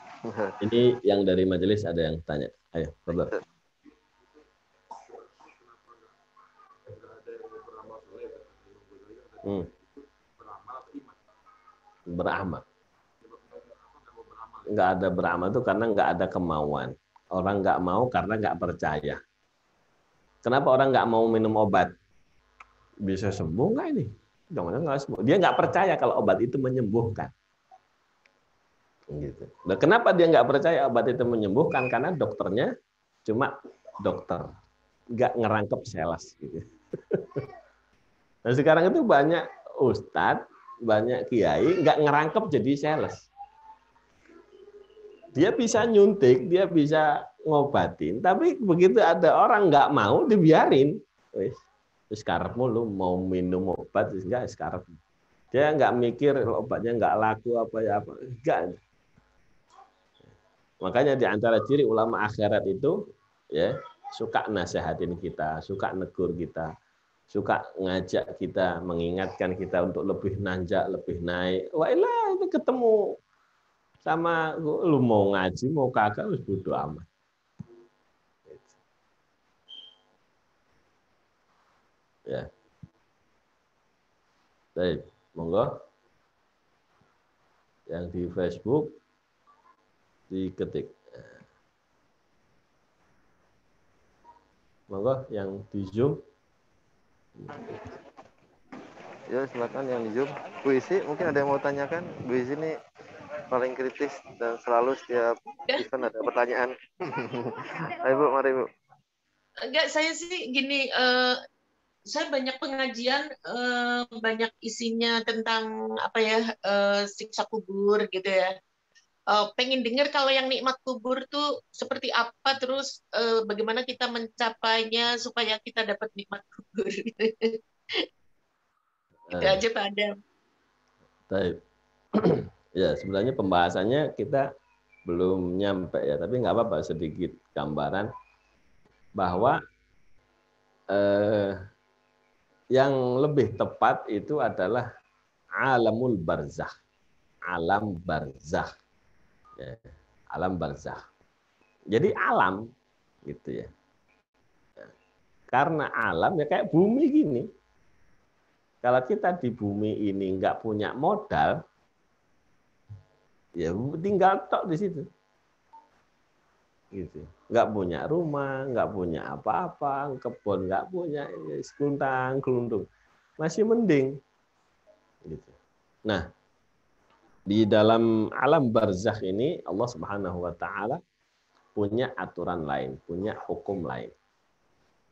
Speaker 2: Ini yang dari majelis ada yang tanya. Ayo, Bapak. Beramal. Nggak ada beramal itu karena nggak ada kemauan. Orang nggak mau karena nggak percaya. Kenapa orang nggak mau minum obat? Bisa sembuh nggak ini? Jangan nggak sembuh. Dia nggak percaya kalau obat itu menyembuhkan. Gitu. Nah, kenapa dia nggak percaya obat itu menyembuhkan? Karena dokternya cuma dokter, nggak ngerangkep sales. Gitu. Nah sekarang itu banyak ustadz, banyak kiai nggak ngerangkep jadi sales. Dia bisa nyuntik, dia bisa ngobatin, tapi begitu ada orang nggak mau, dibiarin. Wis karepmu lu mau minum obat, enggak sekarang. Dia nggak mikir obatnya nggak laku apa ya apa, enggak. Makanya di antara ciri ulama akhirat itu ya suka nasehatin kita, suka negur kita, suka ngajak kita, mengingatkan kita untuk lebih nanjak, lebih naik. Wah ilah itu ketemu sama lu mau ngaji mau kagak wis bodo amat. Ya. Baik, monggo. Yang di Facebook diketik. Monggo yang di Zoom.
Speaker 1: Ya silakan yang di Zoom. Bu Isi mungkin ada yang mau tanyakan. Bu Isi ini paling kritis dan selalu setiap event ada pertanyaan. Ayo Bu, mari Bu.
Speaker 3: Enggak, saya sih gini, saya banyak pengajian, banyak isinya tentang apa ya, siksa kubur gitu ya. Pengen dengar kalau yang nikmat kubur tuh seperti apa, terus bagaimana kita mencapainya supaya kita dapat nikmat kubur. Itu aja Pak Adam.
Speaker 2: Baik. Ya, sebenarnya pembahasannya kita belum nyampe ya, tapi nggak apa-apa sedikit gambaran bahwa yang lebih tepat itu adalah alamul barzakh, alam barzakh, ya, alam barzakh. Jadi alam gitu ya. Karena alam ya kayak bumi gini. Kalau kita di bumi ini nggak punya modal, ya tinggal tok di situ. Gitu. Nggak punya rumah, nggak punya apa-apa, kebun nggak punya, sekuntang keluntung, masih mending. Gitu. Nah, di dalam alam barzakh ini Allah Subhanahu wa taala punya aturan lain, punya hukum lain.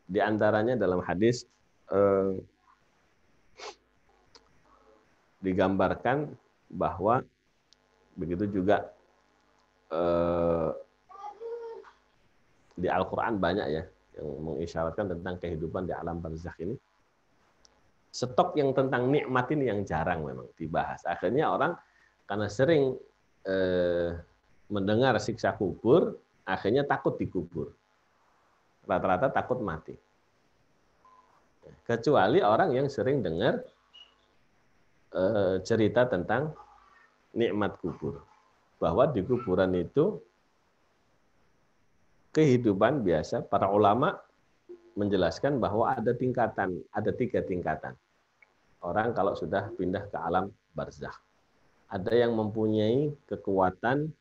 Speaker 2: Di antaranya dalam hadis digambarkan bahwa begitu juga di Al-Quran banyak ya yang mengisyaratkan tentang kehidupan di alam barzakh ini. Stok yang tentang nikmat ini yang jarang memang dibahas. Akhirnya orang karena sering mendengar siksa kubur, akhirnya takut dikubur. Rata-rata takut mati. Kecuali orang yang sering dengar cerita tentang nikmat kubur. Bahwa di kuburan itu kehidupan biasa, para ulama menjelaskan bahwa ada tingkatan, ada 3 tingkatan. Orang kalau sudah pindah ke alam barzakh. Ada yang mempunyai kekuatan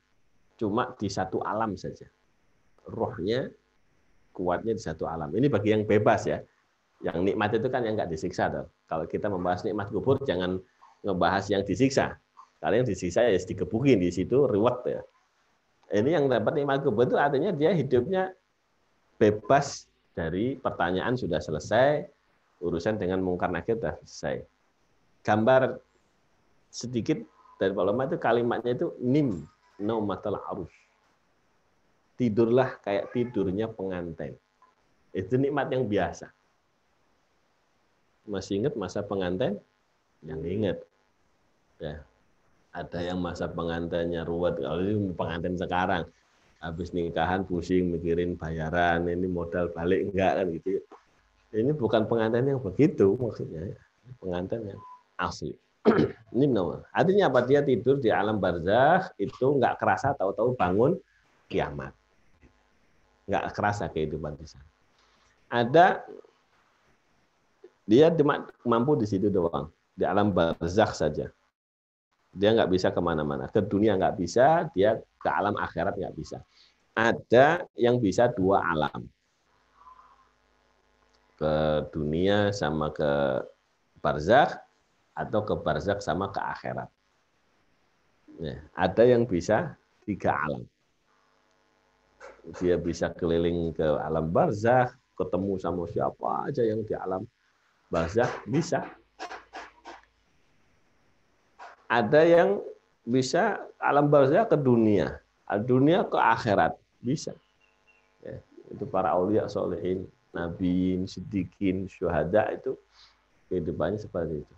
Speaker 2: cuma di satu alam saja. Rohnya kuatnya di satu alam. Ini bagi yang bebas ya. Yang nikmat itu kan yang nggak disiksa. Toh. Kalau kita membahas nikmat kubur, jangan ngebahas yang disiksa. Karena yang disiksa ya dikebukin di situ reward ya. Ini yang dapat nikmat kubur itu artinya dia hidupnya bebas dari pertanyaan sudah selesai, urusan dengan mungkar nakir sudah selesai. Gambar sedikit dari Pak Ulama itu kalimatnya itu nim, naumatul arus. Tidurlah kayak tidurnya pengantin. Itu nikmat yang biasa. Masih ingat masa pengantin? Yang ingat. Ya. Ada yang masa pengantinnya ruwet, kalau ini pengantin sekarang. Habis nikahan pusing mikirin bayaran, ini modal balik enggak kan gitu. Ini bukan pengantin yang begitu maksudnya. Pengantin yang asli. Ini nomor. Artinya apa? Dia tidur di alam barzakh itu enggak kerasa tahu-tahu bangun kiamat. Enggak kerasa kehidupan di sana. Ada dia mampu di situ doang, di alam barzakh saja. Dia nggak bisa kemana-mana. Ke dunia nggak bisa, dia ke alam akhirat nggak bisa. Ada yang bisa 2 alam. Ke dunia sama ke barzakh, atau ke barzakh sama ke akhirat. Ya, ada yang bisa 3 alam. Dia bisa keliling ke alam barzakh, ketemu sama siapa aja yang di alam barzakh, bisa. Ada yang bisa alam barzakh ke dunia ke akhirat, bisa. Ya, itu para aulia sholihin, nabiin, siddiqin, syuhada itu kehidupannya seperti itu.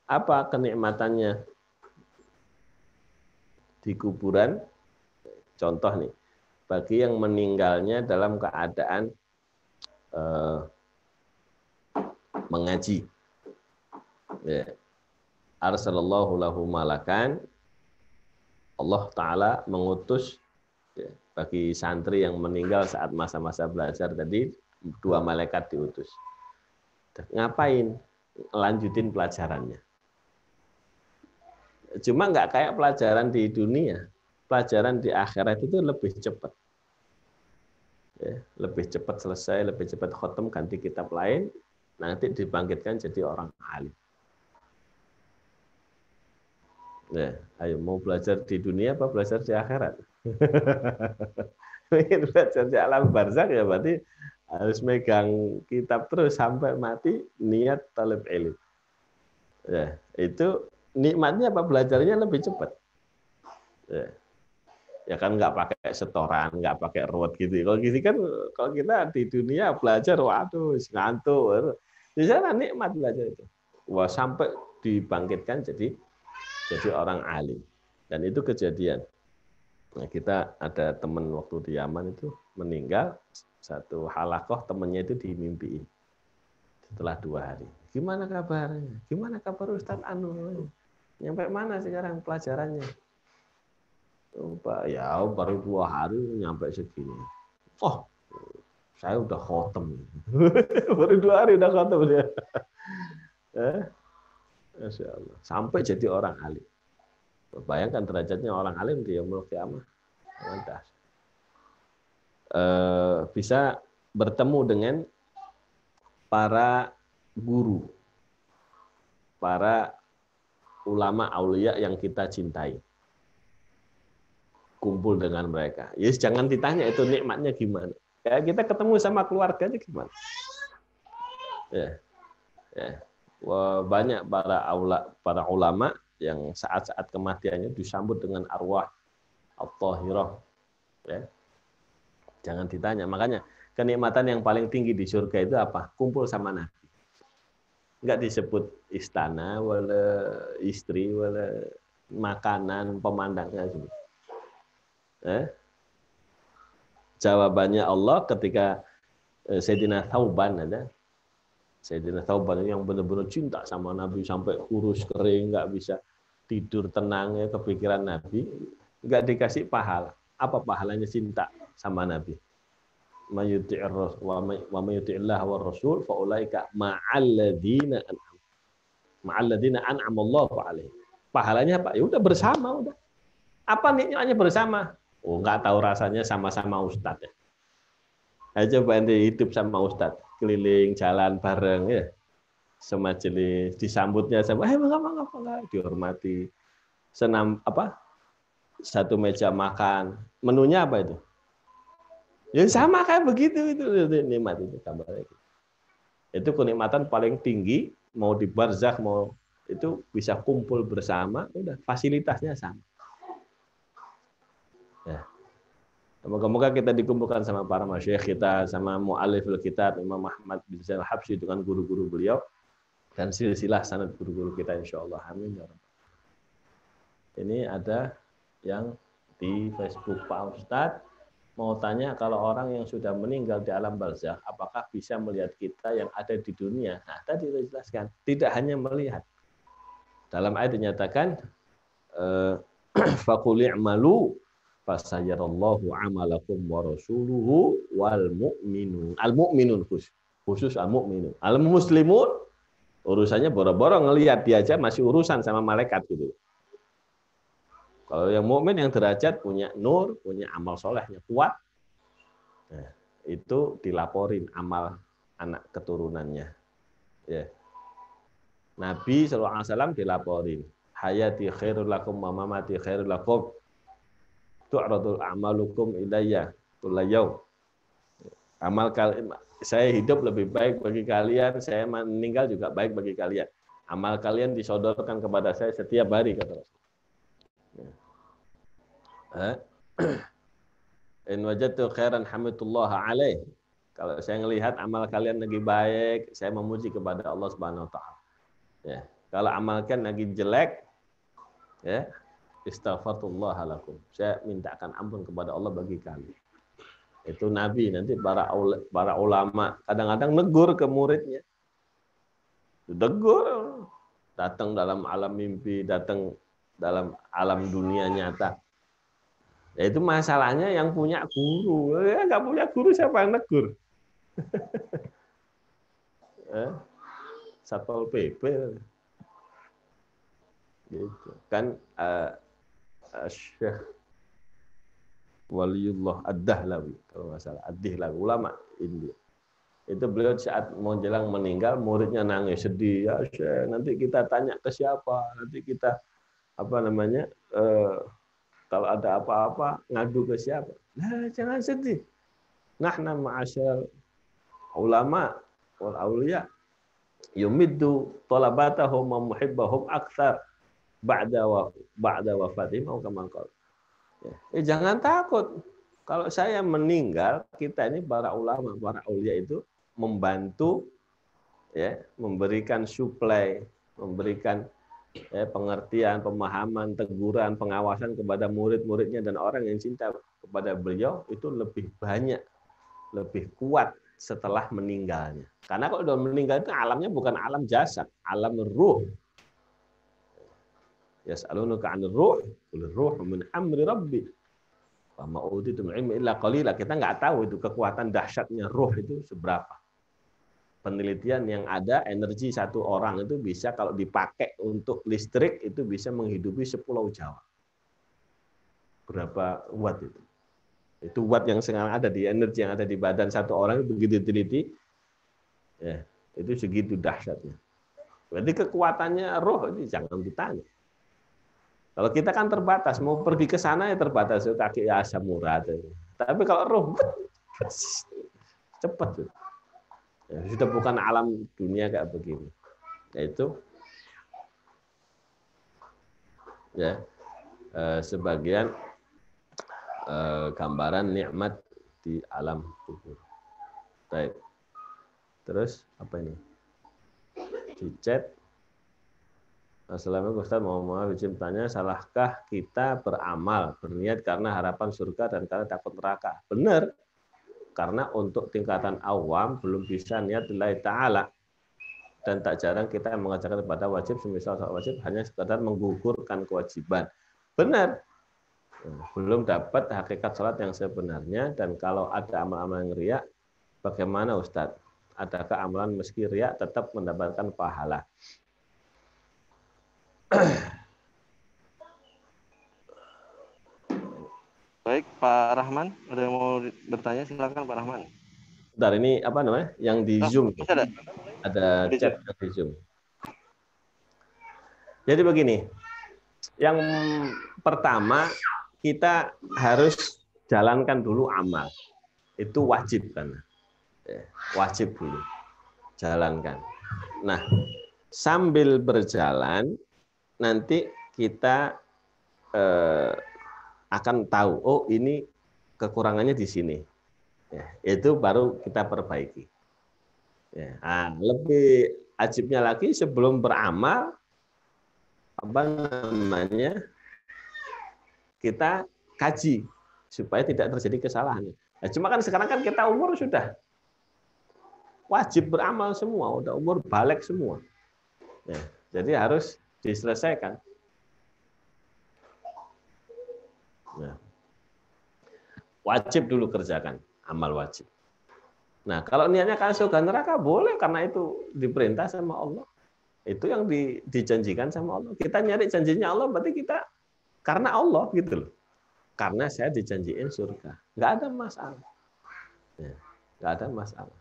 Speaker 2: Apa kenikmatannya di kuburan? Contoh nih, bagi yang meninggalnya dalam keadaan mengaji. Ya. Arsalallahu lahu malakan, Allah Ta'ala mengutus ya, bagi santri yang meninggal saat masa-masa belajar tadi, 2 malaikat diutus. Ngapain? Lanjutin pelajarannya. Cuma nggak kayak pelajaran di dunia. Pelajaran di akhirat itu lebih cepat. Ya, lebih cepat selesai, lebih cepat khotem, ganti kitab lain, nanti dibangkitkan jadi orang alim. Ya, ayo mau belajar di dunia apa belajar di akhirat? Ingin belajar di alam barzakh ya berarti harus megang kitab terus sampai mati, niat talib ilmu. Ya, itu nikmatnya apa belajarnya lebih cepat. Ya kan nggak pakai setoran, nggak pakai ruwet gitu. Kalau gini kan kalau kita di dunia belajar, waduh ngantuk. Di sana nikmat belajar itu. Wah sampai dibangkitkan jadi orang alim. Dan itu kejadian. Nah, kita ada teman waktu di Yaman itu meninggal, satu halakoh temannya itu dimimpiin. Setelah 2 hari. Gimana kabarnya? Gimana kabar Ustadz Anu? Nyampe mana sekarang pelajarannya? Pak, ya baru 2 hari nyampe segini. Oh, saya udah khotem. Baru 2 hari udah khotem dia. Masya Allah. Sampai jadi orang alim. Bayangkan derajatnya orang alim di yaumul qiyamah. Bisa bertemu dengan para guru, para ulama aulia yang kita cintai. Kumpul dengan mereka. Yes, jangan ditanya itu nikmatnya gimana. Ya, kita ketemu sama keluarganya gimana. Ya. Wah, banyak para ulama yang saat-saat kematiannya disambut dengan arwah at-tahirah. Ya. Jangan ditanya. Makanya kenikmatan yang paling tinggi di surga itu apa? Kumpul sama Nabi. Enggak disebut istana, wala istri, wala makanan, pemandangan. Jawabannya Allah ketika Sayyidina Thauban ada. Sayyidina Thauban yang benar-benar cinta sama Nabi sampai kurus kering, nggak bisa tidur tenang ya, kepikiran Nabi, nggak dikasih pahala. Apa pahalanya cinta sama Nabi? Wa mayuti'illah wa rasul fa ulaika ma'alladzina an'amallahu alaihim. Pahalanya apa? Ya udah bersama udah. Apa nikmatnya bersama? Oh, nggak tahu rasanya sama-sama ustadz ya. Aja coba ente hidup sama ustadz, keliling jalan bareng ya, semajelis, disambutnya sama, mangga, dihormati, senam apa, satu meja makan, menunya apa itu? Ya sama kayak begitu itu nikmat itu kabarnya. Itu kenikmatan paling tinggi, mau di barzakh mau itu bisa kumpul bersama, udah fasilitasnya sama. Ya. Semoga kita dikumpulkan sama para masyayikh kita, sama mu'aliful kitab Imam Ahmad bin Zainal Habsyi dengan guru-guru beliau dan silsilah sanad guru-guru kita insyaallah. Amin ya rabbal. Ini ada yang di Facebook, Pak Ustadz mau tanya, kalau orang yang sudah meninggal di alam barzakh apakah bisa melihat kita yang ada di dunia? Nah, tadi sudah dijelaskan, tidak hanya melihat. Dalam ayat dinyatakan faqul i'malu fasayarallahu amalakum wa rasuluhu wal mu'minun. Al-mu'minun khusus al-mu'minun. Al-muslimun urusannya boro-boro ngelihat dia aja masih urusan sama malaikat gitu. Kalau yang mukmin yang derajat punya nur, punya amal solehnya kuat, nah, itu dilaporin amal anak keturunannya. Ya. Nabi SAW dilaporin, hayati khairul lakum wa mamati khairul lakum. Tu'radul a'malukum ilayya kullayaum. Amal kalian, saya hidup lebih baik bagi kalian, saya meninggal juga baik bagi kalian. Amal kalian disodorkan kepada saya setiap hari, kata Rasul. In wajadtu khairan hamidullah alaih. Kalau saya melihat amal kalian lagi baik, saya memuji kepada Allah Subhanahu wa taala. Ya. Kalau amal kalian lagi jelek, ya, istaghfirullah lakum. Saya mintakan ampun kepada Allah bagi kalian. Itu Nabi, nanti para ulama kadang-kadang negur ke muridnya. Tegur, datang dalam alam mimpi, datang dalam alam dunia nyata. Ya, itu masalahnya yang punya guru. Ya, nggak punya guru siapa yang negur? Satpol PP. Gitu. Kan Syekh Waliullah Ad-Dahlawi kalau nggak salah, Ad-Dahlawi ulama India. Itu beliau saat mau jelang meninggal, muridnya nangis sedih. Ya Syekh, nanti kita tanya ke siapa? Nanti kita kalau ada apa-apa ngadu ke siapa? Nah, jangan sedih. Nahna ma'asyar ulama wal auliya yumiddu talabatahum wa muhibbahum aktsar ba'da wafatihim atau kama qala. Jangan takut. Kalau saya meninggal, kita ini para ulama, para aulia itu membantu ya, memberikan suplai, memberikan pengertian, pemahaman, teguran, pengawasan kepada murid-muridnya dan orang yang cinta kepada beliau itu lebih banyak, lebih kuat setelah meninggalnya. Karena kalau sudah meninggal itu alamnya bukan alam jasad, alam ruh. Yas'alunaka 'anir ruh, qul ruh min amri rabbi. Wa ma utitum ilmi illa qalila. Kita nggak tahu itu kekuatan dahsyatnya ruh itu seberapa. Penelitian yang ada, energi satu orang itu bisa kalau dipakai untuk listrik itu bisa menghidupi sepulau Jawa. Berapa watt itu? Itu watt yang sekarang ada di energi yang ada di badan satu orang itu begitu diteliti, ya, itu segitu dahsyatnya. Berarti kekuatannya roh ini jangan ditanya. Kalau kita kan terbatas, mau pergi ke sana ya terbatas, kaki asam urat. Tapi kalau roh cepat. Ya, sudah bukan alam dunia kayak begini. Yaitu ya sebagian gambaran nikmat di alam kubur. Baik. Terus apa ini? Di chat. Assalamualaikum Ustaz, mohon izin tanya, salahkah kita beramal berniat karena harapan surga dan karena takut neraka? Benar. Karena untuk tingkatan awam belum bisa niat lillahi ta'ala. Dan tak jarang kita mengajarkan kepada wajib, semisal wajib hanya sekadar menggugurkan kewajiban. Benar. Belum dapat hakikat salat yang sebenarnya, dan kalau ada amal-amal yang riak, bagaimana Ustaz? Adakah amalan meski riak tetap mendapatkan pahala?
Speaker 1: Baik, Pak Rahman, ada yang mau bertanya? Silakan Pak Rahman.
Speaker 2: Bentar, ini apa namanya? Yang di Zoom.
Speaker 1: Ada.
Speaker 2: Ada chat di Zoom. Jadi begini, yang pertama kita harus jalankan dulu amal. Itu wajib kan? Wajib dulu jalankan. Nah, sambil berjalan nanti kita akan tahu, oh ini kekurangannya di sini. Ya, itu baru kita perbaiki. Ya, lebih ajibnya lagi sebelum beramal, apa namanya, kita kaji supaya tidak terjadi kesalahan. Nah, cuma kan sekarang kan kita umur sudah wajib beramal semua, udah umur balik semua. Ya, jadi harus diselesaikan. Nah, wajib dulu kerjakan amal wajib. Nah, kalau niatnya karena surga neraka boleh, karena itu diperintah sama Allah. Itu yang dijanjikan sama Allah. Kita nyari janjinya Allah berarti kita karena Allah gitu loh. Karena saya dijanjiin surga. Nggak ada masalah. Ya, nggak ada masalah.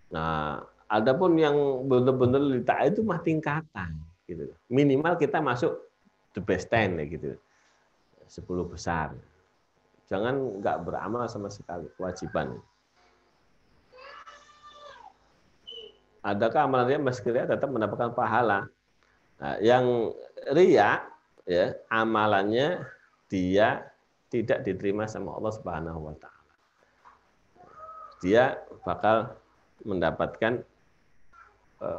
Speaker 2: Nah, adapun yang benar-benar lita itu mah tingkatan gitu. Minimal kita masuk the best 10 gitu. 10 besar. Jangan nggak beramal sama sekali, kewajiban. Adakah amalan riya meski riya tetap mendapatkan pahala? Nah, yang riya ya, amalannya dia tidak diterima sama Allah Subhanahu wa taala. Dia bakal mendapatkan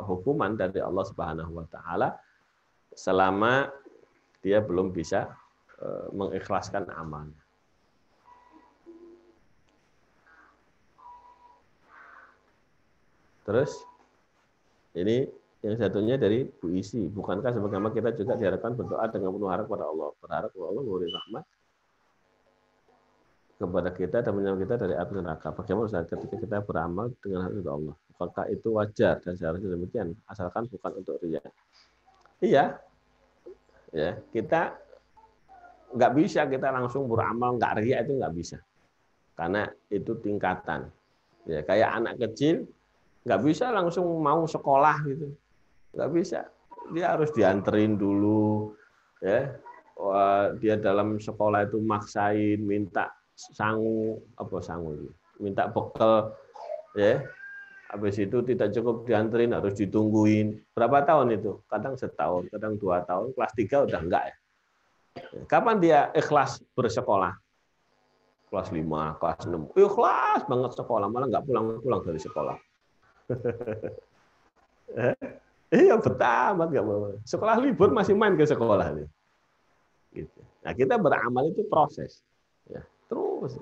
Speaker 2: hukuman dari Allah Subhanahu wa taala selama dia belum bisa mengikhlaskan amalnya. Terus ini yang satunya dari Bu Isi. Bukankah sebagaimana kita juga diharapkan berdoa dengan penuh harap kepada Allah, berharap kepada Allah memberi rahmat kepada kita dan menyelamatkan kita dari api neraka. Bagaimana saat ketika kita beramal dengan hati Allah? Apakah itu wajar dan seharusnya demikian? Asalkan bukan untuk riya. Iya, ya kita nggak bisa kita langsung beramal nggak riya, itu nggak bisa, karena itu tingkatan. Ya kayak anak kecil nggak bisa langsung mau sekolah gitu, nggak bisa. Dia harus dianterin dulu, ya. Wah, dia dalam sekolah itu maksain, minta minta bekal, ya. Habis itu tidak cukup dianterin, harus ditungguin. Berapa tahun itu? Kadang setahun, kadang 2 tahun. Kelas 3 udah enggak ya. Kapan dia ikhlas bersekolah? Kelas 5, kelas 6. Ikhlas banget sekolah, malah nggak pulang-pulang dari sekolah. Iya, betamat nggak mau. Sekolah libur masih main ke sekolah nih. Gitu. Nah, kita beramal itu proses. Ya, terus.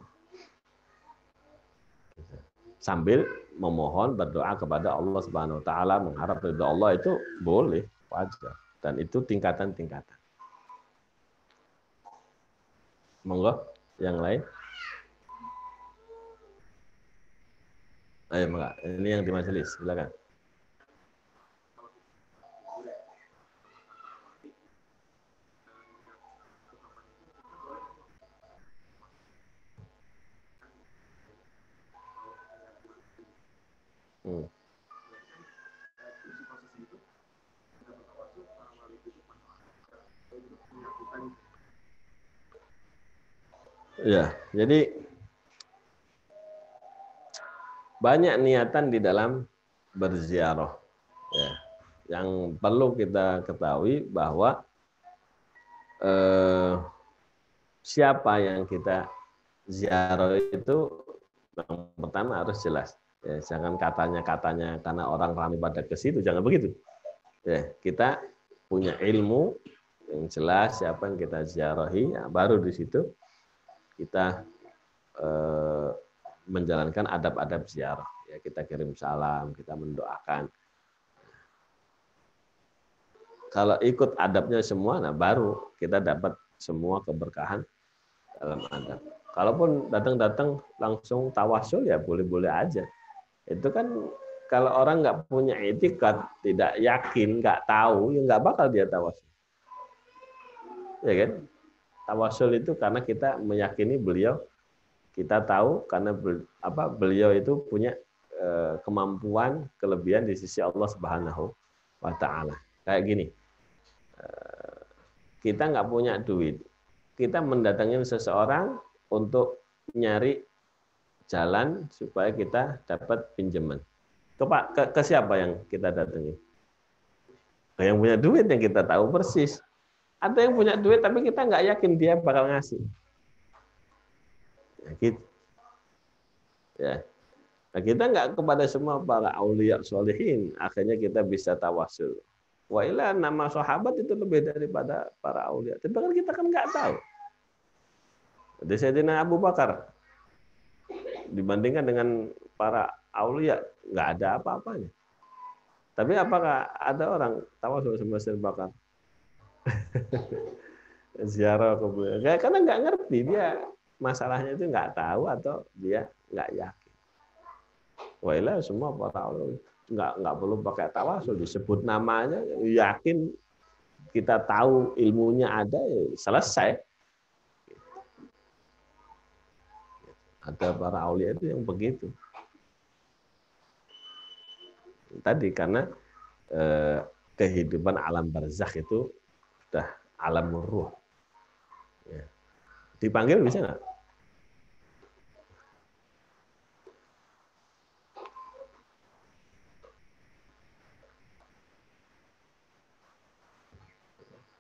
Speaker 2: Sambil memohon, berdoa kepada Allah Subhanahu wa taala, mengharap ridha Allah, itu boleh, wajar. Dan itu tingkatan-tingkatan. Monggo, yang lain. Ayo, monggo. Ini yang di majelis, silakan. Ya, jadi banyak niatan di dalam berziarah. Ya, yang perlu kita ketahui bahwa siapa yang kita ziarah itu yang pertama harus jelas. Ya, jangan katanya karena orang ramai pada ke situ, jangan begitu. Ya, kita punya ilmu yang jelas siapa yang kita ziarahi, ya, baru di situ kita menjalankan adab-adab ziarah. Ya, kita kirim salam, kita mendoakan. Kalau ikut adabnya semua, nah baru kita dapat semua keberkahan dalam adab. Kalaupun datang-datang langsung tawasul ya boleh-boleh aja. Itu kan kalau orang nggak punya etikat, tidak yakin, nggak tahu, ya nggak bakal dia tawasul. Ya kan? Tawasul itu karena kita meyakini beliau, kita tahu karena beliau itu punya kemampuan, kelebihan di sisi Allah Subhanahu wa Ta'ala. Kayak gini, kita nggak punya duit, kita mendatangin seseorang untuk nyari jalan supaya kita dapat pinjaman. Ke siapa yang kita datangi? Ke yang punya duit yang kita tahu persis. Ada yang punya duit tapi kita nggak yakin dia bakal ngasih. Ya, gitu. Ya. Nah, kita nggak kepada semua para aulia sholihin, akhirnya kita bisa tawasul. Wa ila nama sahabat itu lebih daripada para aulia. Tapi kan kita kan nggak tahu. Jadi Sayyidina Abu Bakar dibandingkan dengan para aulia nggak ada apa-apanya. Tapi apakah ada orang tawasul sama Sayyidina Abu Bakar? Ziarah ke beliau. Karena nggak ngerti dia masalahnya itu nggak tahu atau dia nggak yakin. Wailah semua para aulia nggak perlu pakai tawasul, disebut namanya yakin kita tahu ilmunya ada ya selesai. Ada para aulia itu yang begitu. Tadi karena kehidupan alam barzakh itu sudah alam ruh. Ya. Dipanggil bisa nggak?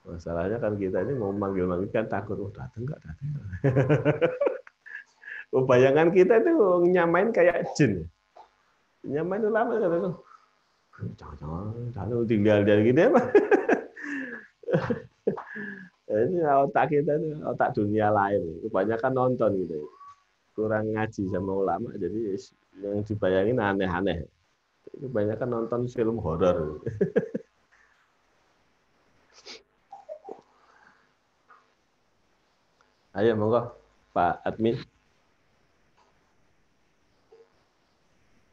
Speaker 2: Masalahnya kan kita ini mau manggil-manggil kan takut, datang nggak datang. Bayangan kita itu nyamain kayak jin. Nyamain ulama kata itu. Jangan tinggal dari gitu ya, Pak. Ini otak kita itu otak dunia lain. Kebanyakan nonton gitu. Kurang ngaji sama ulama, jadi yang dibayangin aneh-aneh. Kebanyakan nonton film horor. Ayo monggo Pak Admin.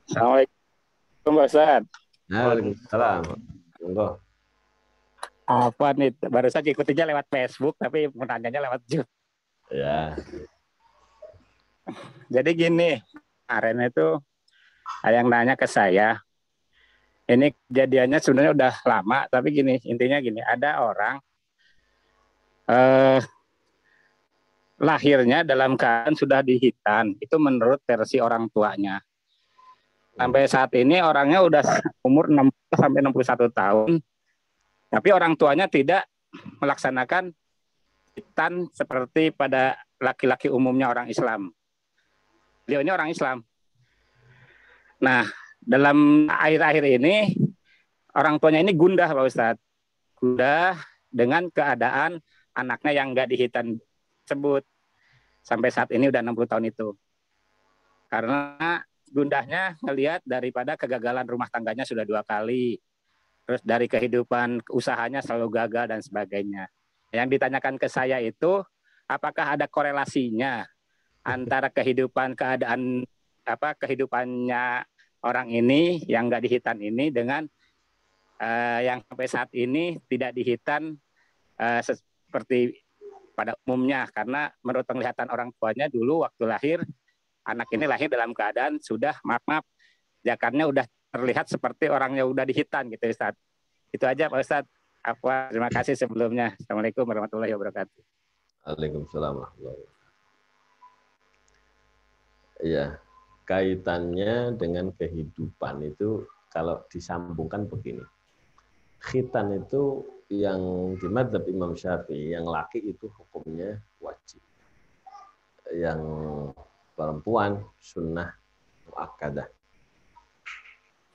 Speaker 4: Assalamualaikum Pak Ustaz.
Speaker 2: Waalaikumsalam. Monggo.
Speaker 4: Apa nih, baru saja ikutinya lewat Facebook, tapi menanyanya lewat Zoom.
Speaker 2: Ya.
Speaker 4: Jadi gini, kemarin itu ada yang nanya ke saya, ini kejadiannya sebenarnya udah lama, tapi gini, intinya gini, ada orang lahirnya dalam keadaan sudah dihitan, itu menurut versi orang tuanya. Sampai saat ini orangnya udah umur 60 sampai 61 tahun, tapi orang tuanya tidak melaksanakan hitan seperti pada laki-laki umumnya orang Islam. Beliau ini orang Islam. Nah, dalam akhir-akhir ini orang tuanya ini gundah Pak Ustadz. Gundah dengan keadaan anaknya yang nggak dihitan tersebut. Sampai saat ini udah 60 tahun itu. Karena gundahnya ngelihat daripada kegagalan rumah tangganya sudah 2 kali. Terus dari kehidupan usahanya selalu gagal dan sebagainya. Yang ditanyakan ke saya itu, apakah ada korelasinya antara kehidupannya orang ini yang nggak dihitan ini dengan yang sampai saat ini tidak dihitan seperti pada umumnya, karena menurut penglihatan orang tuanya dulu waktu lahir, anak ini lahir dalam keadaan sudah maaf jakarnya udah terlihat seperti orangnya udah dihitan gitu Ustaz. Itu aja Pak Ustaz. Terima kasih sebelumnya. Assalamualaikum warahmatullahi wabarakatuh.
Speaker 2: Waalaikumsalam warahmatullahi wabarakatuh. Iya, kaitannya dengan kehidupan itu kalau disambungkan begini. Khitan itu yang di madzhab Imam Syafi'i yang laki itu hukumnya wajib. yang perempuan sunnah muakkadah.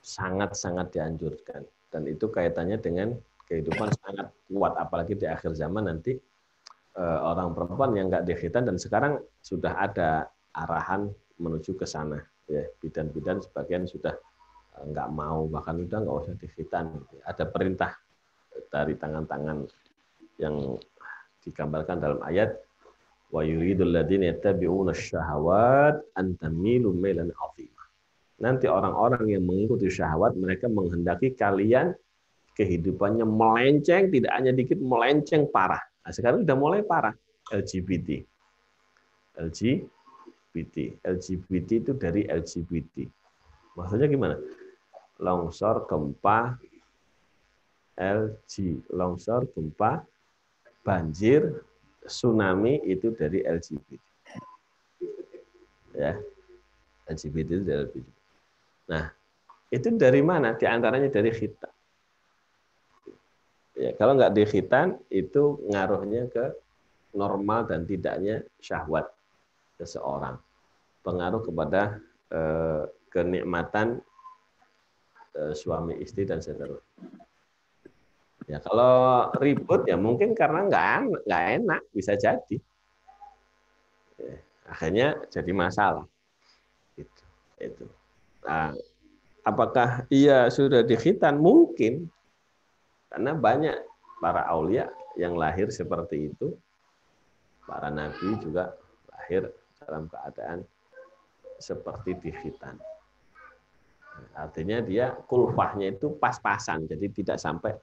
Speaker 2: Sangat-sangat dianjurkan. Dan itu kaitannya dengan kehidupan sangat kuat, apalagi di akhir zaman nanti orang perempuan yang nggak dikhitan, dan sekarang sudah ada arahan menuju ke sana. Ya, bidan-bidan sebagian sudah nggak mau, bahkan udah nggak usah dikhitan. Ada perintah dari tangan-tangan yang digambarkan dalam ayat wa yuridul ladzina yattabi'una syahawat an tamilu mailan 'azima. Nanti orang-orang yang mengikuti syahwat, mereka menghendaki kalian kehidupannya melenceng, tidak hanya dikit, melenceng parah. Nah, sekarang sudah mulai parah. LGBT. LGBT itu dari LGBT. Maksudnya gimana? Longsor, gempa, longsor, gempa, banjir, tsunami itu dari LGBT. Ya, LGBT itu dari LGBT. Nah, itu dari mana? Di antaranya dari khitan. Ya, kalau nggak di khitan, itu ngaruhnya ke normal dan tidaknya syahwat seseorang. Pengaruh kepada kenikmatan suami istri dan seterusnya. Ya, kalau ribut ya mungkin karena nggak enak, bisa jadi. Ya, akhirnya jadi masalah. Itu. Nah, apakah ia sudah dikhitan? Mungkin, karena banyak para aulia yang lahir seperti itu. Para nabi juga lahir dalam keadaan seperti dikhitan. Artinya dia kulfahnya itu pas-pasan, jadi tidak sampai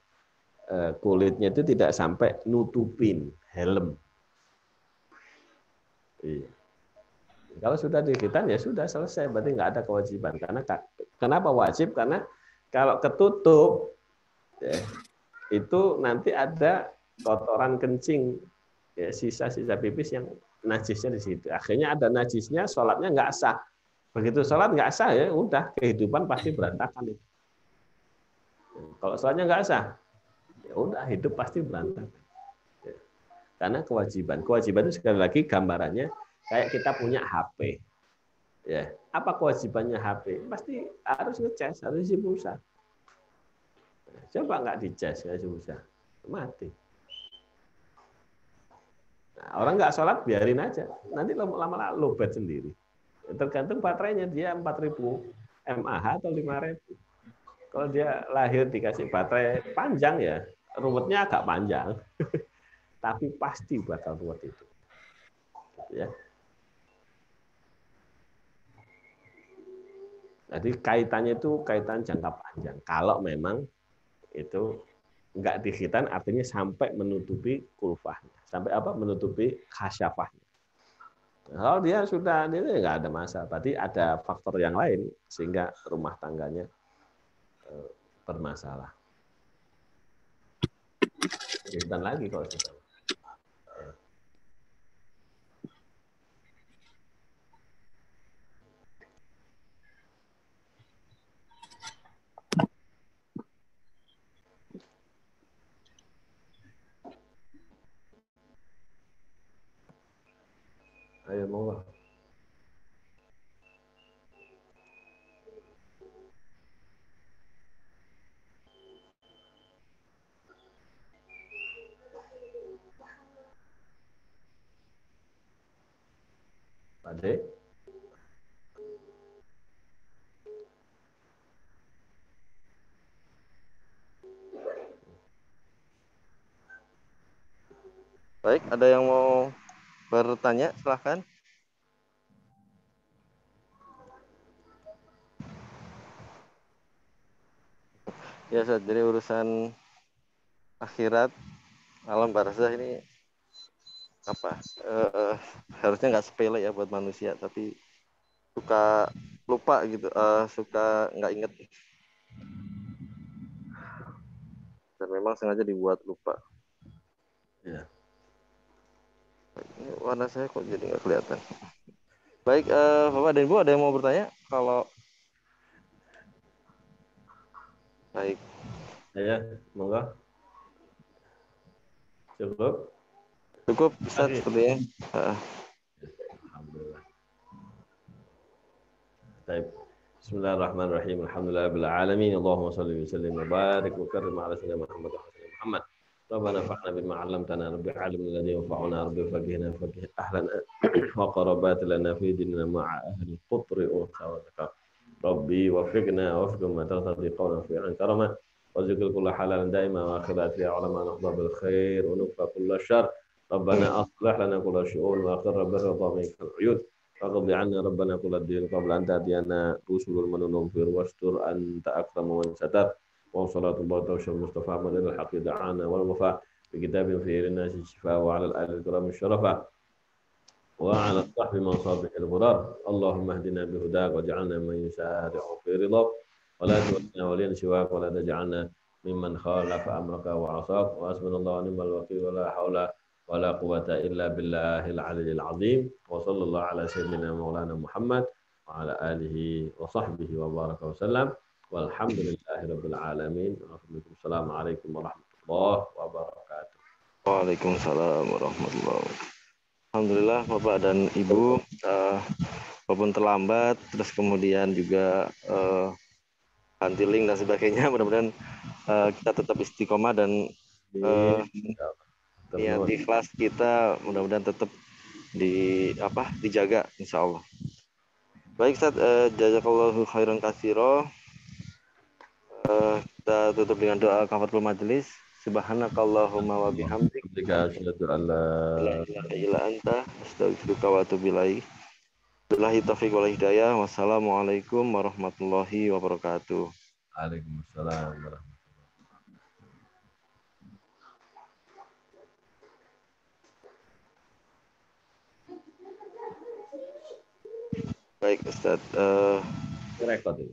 Speaker 2: kulitnya itu tidak sampai nutupin helm. Iya. Kalau sudah dikhitan ya sudah selesai, berarti nggak ada kewajiban. Karena kenapa wajib? Karena kalau ketutup ya, itu nanti ada kotoran kencing, ya, sisa-sisa pipis yang najisnya di situ. Akhirnya ada najisnya, sholatnya nggak sah. Begitu sholat nggak sah ya udah kehidupan pasti berantakan itu. Kalau sholatnya nggak sah, ya udah hidup pasti berantakan. Ya. Karena kewajiban itu sekali lagi gambarannya kayak kita punya HP. Ya, apa kewajibannya HP? Pasti harus ngecas, harus isi pulsa. Coba nggak dicas, nggak isi pulsa, mati. Nah, orang nggak sholat biarin aja, nanti lama-lama lowbat sendiri. Tergantung baterainya, dia 4.000 mAh atau 5.000. Kalau dia lahir dikasih baterai panjang ya, ruwetnya agak panjang, tapi pasti bakal ruwet itu. Ya. Jadi kaitannya itu kaitan jangka panjang. Kalau memang itu nggak dikhitan, artinya sampai menutupi kulfahnya, sampai apa? Menutupi khasyafahnya. Kalau dia sudah ini nggak ada masalah, berarti ada faktor yang lain sehingga rumah tangganya bermasalah. Dikhitan lagi kalau sudah. Ayo monggo. Pak De.
Speaker 1: Baik, ada yang mau bertanya? Silahkan. Ya, Ustaz, jadi urusan akhirat, alam barzah ini apa? Harusnya nggak sepele ya buat manusia, tapi suka lupa gitu, suka nggak inget. Dan memang sengaja dibuat lupa.
Speaker 2: Ya.
Speaker 1: Ini warna saya kok jadi nggak kelihatan. Baik, Bapak dan Ibu, ada yang mau bertanya? Kalau baik.
Speaker 2: Ya, monggo. Cukup.
Speaker 1: Cukup, Ustaz, sepertinya.
Speaker 2: Alhamdulillah. طيب بسم الله الرحمن الرحيم الحمد لله رب العالمين اللهم صل وسلم وبارك وكرم على سيدنا محمد وعلى سيدنا محمد ربنا انفعنا بما علمتنا رب علمنا الذي ينفعنا رب فقهنا فقه اهلنا وقربات لنا في ديننا مع اهل القطر وسعادتك ربي وفقنا وفق ما ترتضي قولا في عن كرما وذكر كل حلال دائما واخرات يا علماء نحظى بالخير ونكفى كل الشر ربنا اصلح لنا كل الشؤون واقر بالرضا منك العيون فاقض عنا ربنا كل الدين قبل أن تأتينا رسل المنون في واستر أنت أكرم ومن ستر وصلاة الله توشى المصطفى من الحق دعانا والوفاء بكتاب فيه للناس الشفاء وعلى الآل الكرام الشرفاء وعلى الصحب من صابح الغرار اللهم اهدنا بهداك واجعلنا من يسارع في رضاك ولا تولنا وليا سواك ولا تجعلنا ممن خالف أمرك وعصاك وحسبنا الله ونعم الوكيل ولا حول ولا قوة إلا بالله العلي العظيم وصلى الله على سيدنا مولانا محمد وعلى آله وصحبه وبارك وسلم والحمد لله رب العالمين السلام عليكم ورحمة الله وبركاته.
Speaker 1: Waalaikumsalam warahmatullahi wabarakatuh. Alhamdulillah Bapak dan Ibu, walaupun terlambat, terus kemudian juga ganti link dan sebagainya, mudah-mudahan kita tetap istiqomah dan niat ikhlas kita mudah-mudahan tetap dijaga insya Allah. Baik Ustaz, jazakallahu khairan katsira. Kita tutup dengan doa kafaratul majelis. Subhanakallahumma wa bihamdik
Speaker 2: asyhadu an la
Speaker 1: ilaha illa anta astaghfiruka wa atubu ilaik. Billahi taufiq wal hidayah. Wassalamualaikum warahmatullahi wabarakatuh.
Speaker 2: Waalaikumsalam warahmatullahi.
Speaker 1: Baik Ustaz.
Speaker 2: Rekod ini.